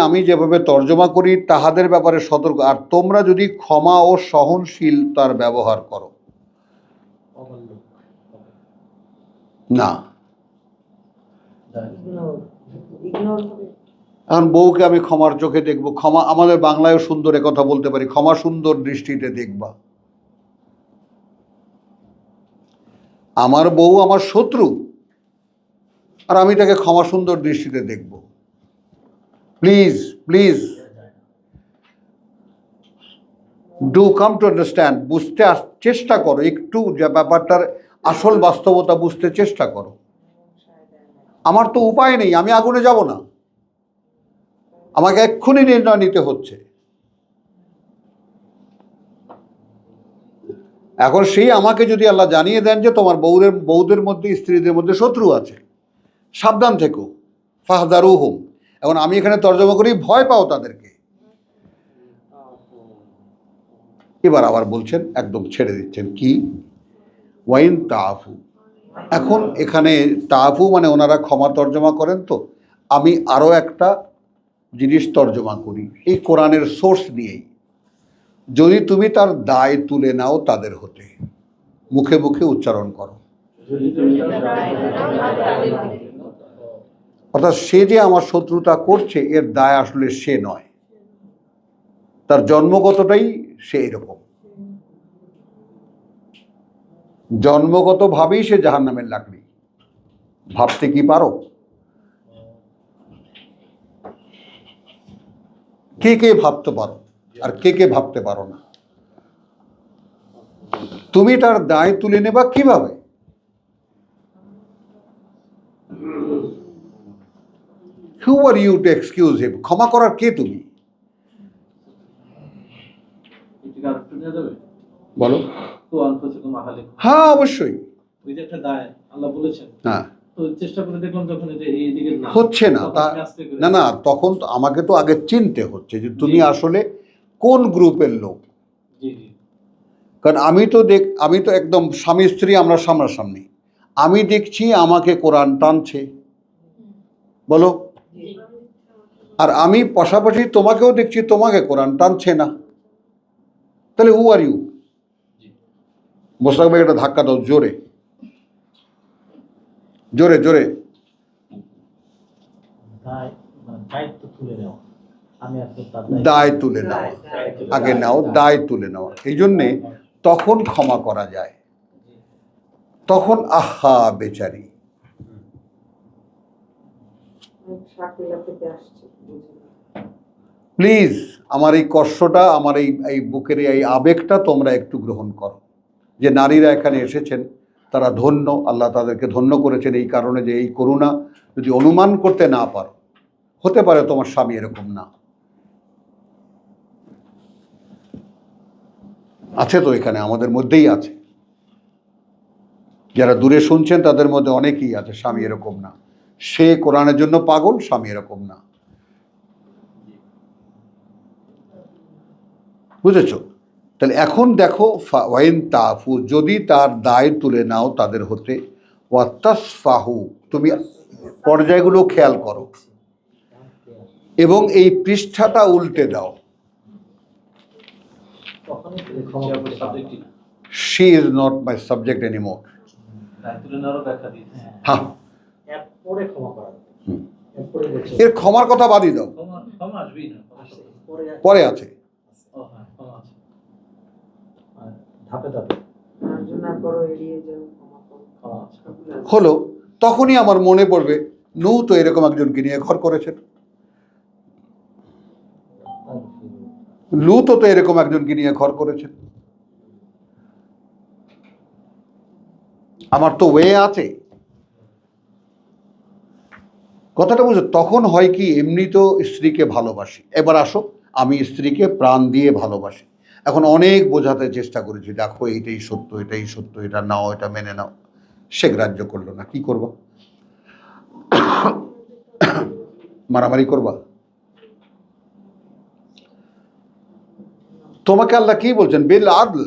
আমি যেভাবে তর্জমা করি তাহাদের ব্যাপারে সতর্ক, আর তোমরা যদি ক্ষমা ও সহনশীলতার ব্যবহার করো, অবল্লক। না। ইগনোর এখন বউকে আমি ক্ষমার চোখে দেখবো, ক্ষমা আমাদের বাংলায়ও সুন্দর কথা বলতে পারি, ক্ষমা সুন্দর দৃষ্টিতে দেখবা। আমার বউ আমার শত্রু, আর আমি তাকে ক্ষমা সুন্দর দৃষ্টিতে দেখব? Please please do come to understand, বুঝতে চেষ্টা করো একটু, যে ব্যাপারটার আসল বাস্তবতা বুঝতে চেষ্টা করো। আমার তো উপায় নেই, আমি আগুনে যাব না, আমাকে এক্ষুনি নির্ণয় নিতে হচ্ছে। এখন সেই আমাকে যদি আল্লাহ জানিয়ে দেন যে তোমার বউদের মধ্যে, স্ত্রীদের মধ্যে শত্রু আছে, সাবধান থেকো, ফাহযারুহুম। এখন আমি এখানে তর্জমা করি ভয় পাও তাদেরকে। এবার আবার বলছেন, একদম ছেড়ে দিচ্ছেন, কি ওয়াইন তাফু। এখন এখানে তাফু মানে ওনারা ক্ষমা তর্জমা করেন। তো আমি আরও একটা জিনিস তর্জমা করি এই কোরআনের সোর্স নিয়েই। যদি তুমি তার দায় তুলে নাও তাদের হতে, মুখে মুখে উচ্চারণ করো, অর্থাৎ সে যে আমার শত্রুতা করছে এর দায় আসলে সে নয়, তার জন্মগতটাই সে এরকম, জন্মগতভাবেই সে জাহান্নামের লাকড়ি। ভাবতে কি পারো? কে কে ভাবতে পারো আর কে কে ভাবতে পারো না। তুমি তার দায় তুলে নেবা কিভাবে? হু আর ইউ টু এক্সকিউজ হিম? ক্ষমা করার কে তুমি? এটাকে আরেকটু নেওয়া যাবে? বলো। তো আনফুসিকুম আহলিকুম, হ্যাঁ, অবশ্যই। ওই যে একটা দায় আল্লাহ বলেছেন, হ্যাঁ, তো চেষ্টা করে দেখলাম যখন এইদিকে হচ্ছে না তা না, না, তখন তো আমাকে তো আগে চিনতে হচ্ছে যে তুমি আসলে কোন গ্রুপের লোক। জি জি কারণ আমি তো একদম স্বামী স্ত্রী, আমরা সামনাসামনি। আমি দেখছি আমাকে কোরআন টানছে, বলো। আর আমি পাশাপাশি তোমাকেও দেখছি তোমাকে কোরআন টানছে না। তাহলে হু আর ইউ? মোশতাক ভাই একটা ধাক্কা দাও, জোরে জোরে জোরে। দায়িত্ব তুলে নেওয়া, আমি এখন তার দায় তুলে নেওয়া, আগে নাও দায় তুলে নেওয়া। এই জন্যে তখন ক্ষমা করা যায়, তখন আহা বেচারি। শাকিলা থেকে আসছে, বুঝি না। প্লিজ আমার এই কষ্টটা, আমার এই বুকের এই আবেগটা তোমরা একটু গ্রহণ করো। যে নারীরা এখানে এসেছেন তারা ধন্য, আল্লাহ তাদেরকে ধন্য করেছেন এই কারণে যে এই করুণা যদি অনুমান করতে না পারো, হতে পারে তোমার স্বামী এরকম না। আছে তো এখানে আমাদের মধ্যেই আছে, যারা দূরে শুনছেন তাদের মধ্যে অনেকেই আছে স্বামী এরকম না। সে কোরআনের জন্য পাগল, স্বামী এরকম না। বুঝেছ? তাহলে এখন দেখো, ওয়াইন তাফু, যদি তার দায় তুলে নাও তাদের হতে, ওয়াতাসফাহু, তুমি পর্যায়গুলো খেয়াল করো এবং এই পৃষ্ঠাটা উল্টে দাও। তখনই তুমি ক্ষমা করতে পারবে। She is not my subject anymore. দায় তুলে নেওয়ারও ব্যাখ্যা দিয়েছে। হ্যাঁ, এরপরে ক্ষমা করা যাবে। হুম। এরপরে বলছে, এর ক্ষমার কথা বাদই দাও, ক্ষমা আসবেই না, পরে পরে আছে। ও হ্যাঁ ক্ষমা আছে। ধাপে ধাপে মার্জনা করো, এড়িয়ে যাও, ক্ষমা করো। ক্ষমা আছে। হলো, তখনই আমার মনে পড়বে নূহ তো এরকম একজনকে নিয়ে ঘর করেছেন, লূতও তো এরকম একজনকে নিয়ে ঘর করেছেন। আমার তো ওয়ে আছে, কথাটা বুঝো। তখন হয় কি, এমনি তো স্ত্রীকে ভালোবাসি, এবার আসো আমি স্ত্রীকে প্রাণ দিয়ে ভালোবাসি। এখন অনেক বোঝাতে চেষ্টা করেছি, দেখো এইটাই সত্য, এটাই সত্য, এটা নাও, এটা মেনে নাও। সে গ্রাহ্য করলো না, কি করবো? মারামারি করবা? তোমাকে আল্লাহ কি বলছেন? বিল আদল,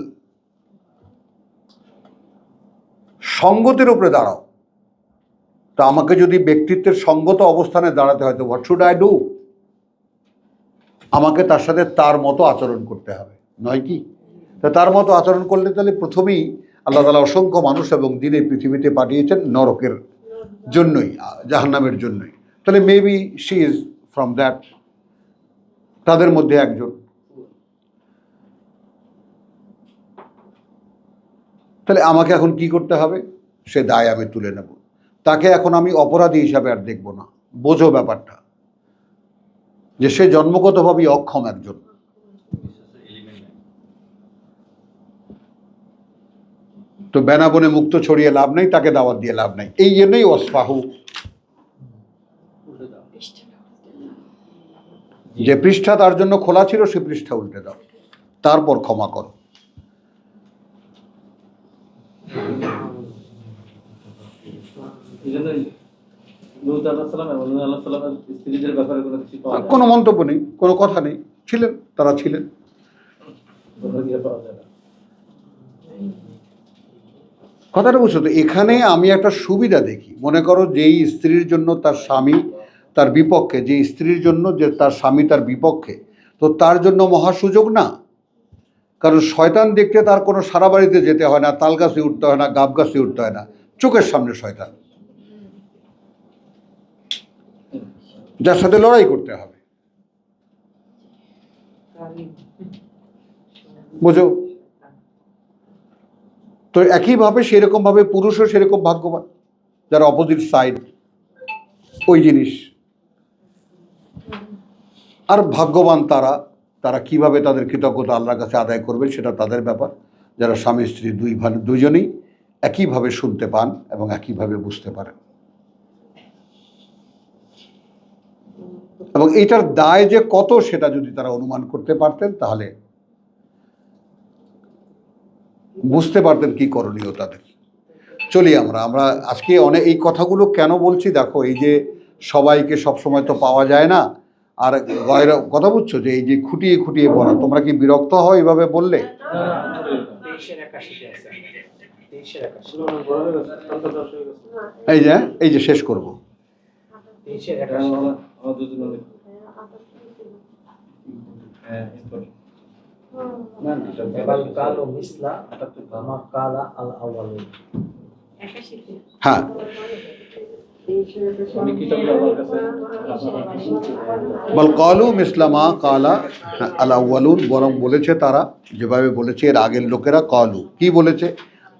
সঙ্গতের উপরে দাঁড়াও। তা আমাকে যদি ব্যক্তিত্বের সঙ্গত অবস্থানে দাঁড়াতে হয় তো হোয়াট শুড আই ডু? আমাকে তার সাথে তার মতো আচরণ করতে হবে, নয় কি? তা তার মতো আচরণ করলে তাহলে প্রথমেই আল্লাহ তাআলা অসংখ্য মানুষ এবং দিনে পৃথিবীতে পাঠিয়েছেন নরকের জন্যই, জাহান্নামের জন্যই। তাহলে maybe she is from that, তাদের মধ্যে একজন। তাহলে আমাকে এখন কি করতে হবে? সে দায় আমি তুলে নেব, তাকে এখন আমি অপরাধী হিসাবে আর দেখব না। বোঝো ব্যাপারটা, যে সে জন্মগতভাবেই অক্ষম একজন। তো বেনাবনে মুক্ত ছড়িয়ে লাভ নেই, তাকে দাওয়াত দিয়ে লাভ নেই। এই জন্যই ওয়াসফাহু, যে পৃষ্ঠা তার জন্য খোলা ছিল সে পৃষ্ঠা উল্টে দাও, তারপর ক্ষমা করো। এই জন্য লূত আলাইহিস সালাম এবং নূহ আলাইহিস সালামের স্ত্রীদের ব্যাপারে কোনো কিছু পাওয়া যায় না। কোনো মন্তব্য নেই, কোনো কথা নেই, ছিলেন, তারা ছিলেন। কোথাও গিয়ে পাওয়া যায় না। কথাটা বুঝছো তো? এখানে আমি একটা সুবিধা দেখি। মনে করো যেই স্ত্রীর জন্য তার স্বামী তার বিপক্ষে, যে স্ত্রীর জন্য যে তার স্বামী তার বিপক্ষে, তো তার জন্য মহা সুযোগ না? কারণ শয়তান দেখতে তার কোনো সারা বাড়িতে যেতে হয় না, তাল গাছে উঠতে হয় না, গাব গাছে উঠতে হয় না, চোখের সামনে শয়তান, যার সাথে লড়াই করতে হবে। বুঝো তো? একইভাবে সেরকমভাবে পুরুষও সেরকম ভাগ্যবান, যারা অপোজিট সাইড ওই জিনিস। আর ভাগ্যবান তারা, তারা কিভাবে তাদের কৃতজ্ঞতা আল্লাহর কাছে আদায় করবে সেটা তাদের ব্যাপার, যারা স্বামী স্ত্রী দুইজনেই একইভাবে শুনতে পান এবং একইভাবে বুঝতে পারেন। এবং এইটার দায় যে কত সেটা যদি তারা অনুমান করতে পারতেন তাহলে বুঝতে পারতেন কি করণীয় তাদের। চলি আমরা আজকে অনেক এই কথাগুলো কেন বলছি দেখো, এই যে সবাইকে সবসময় তো পাওয়া যায় না, আর কথা বুঝছো যে এই যে খুঁটিয়ে খুঁটিয়ে বলা, তোমরা কি বিরক্ত হও এইভাবে বললে? 2381 আছে 2381 এই যে শেষ করব। 2381 না এবার কালো মিসলা মা কালা আল আউয়ালুন। হ্যাঁ, বল কালু মিসলামা কালা আল আউয়ালুন, বরং বলেছে তারা যেভাবে বলেছে এর আগের লোকেরা। কালু কি বলেছে?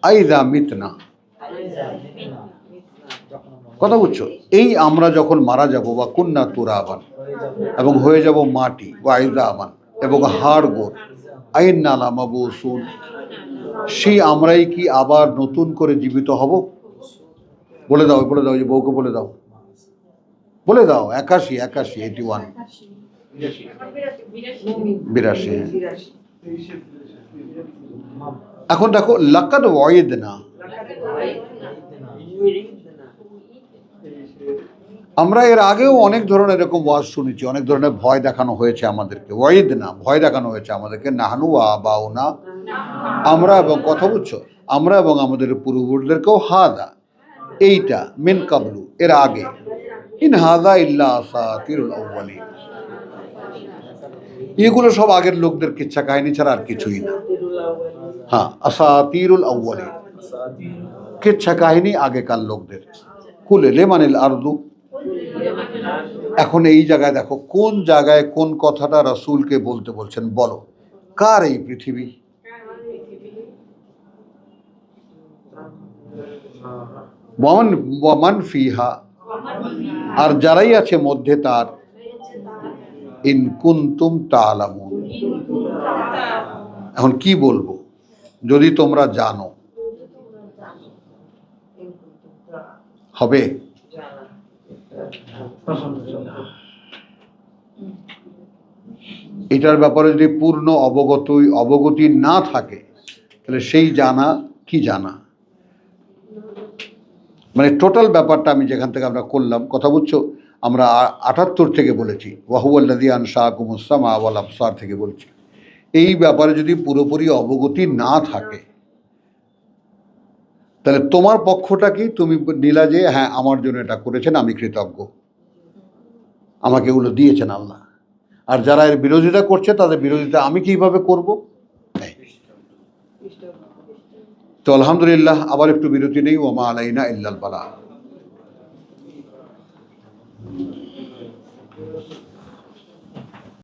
আইযা মিতনা, কথা বুঝছো, এই আমরা যখন মারা যাব, বা কুন্না তুরাবান, এবং হয়ে যাব মাটি, বা আইযা আমান, এবং হাড় গোড়, আইন্না লামাবুসুন, সেই আমরাই কি আবার নতুন করে জীবিত হব? বলে দাও যে বউকে বলে দাও 81 81 82। এখন দেখো লাকাদ ওয়াইদনা, আমরা এর আগেও অনেক ধরনের এরকম ওয়াজ শুনেছি, অনেক ধরনের ভয় দেখানো হয়েছে আমাদেরকে। ওয়াইদনা, ভয় দেখানো হয়েছে আমাদেরকে। নাহনু আবাউনা, আমরা, এবং কথা বুঝছো, আমরা এবং আমাদের পূর্বপুরুষদেরকেও, হাদা, এইটা, মিন কাবলু, এর আগে, ইন হাদা ইল্লা আসাতিরুল আউয়ালিন, এগুলো সব আগের লোকদের কিচ্ছা কাহিনী ছাড়া আর কিছুই না। হ্যাঁ, আসাতিরুল আউয়ালিন, কিচ্ছা কাহিনী আগেকার লোকদের। কুলে লেমানিল আরদু, এখন এই জায়গায় দেখো কোন জায়গায় কোন কথাটা রাসূলকে বলতে বলছেন, বলো কার এই পৃথিবী? ওয়ামান ফিহা, আর যারাই আছে মধ্যে তার। ইন কুনতুম তা'লামুন, এখন কি বলবো? যদি তোমরা জানো, হবে? এটার ব্যাপারে যদি পূর্ণ অবগতি না থাকে তাহলে সেই জানা কি জানা, মানে টোটাল ব্যাপারটা আমি যেখান থেকে আমরা করলাম, কথা বুঝছো, আমরা 78 থেকে বলেছি, ওয়াহুয়াল্লাযী আনশাআকুমুস সামা ওয়াল আবসার থেকে বলছি। এই ব্যাপারে যদি পুরোপুরি অবগতি না থাকে তাহলে তোমার পক্ষটা কি? তুমি নিলা যে হ্যাঁ আমার জন্য এটা করেছেন, আমি কৃতজ্ঞ, আমাকে এগুলো দিয়েছেন আল্লাহ। আর যারা এর বিরোধিতা করছে তাদের বিরোধিতা আমি কিভাবে করব? তো আলহামদুলিল্লাহ, আবার একটু বিরতি নেই। ওয়া মা আলাইনা ইল্লাল বালাগ।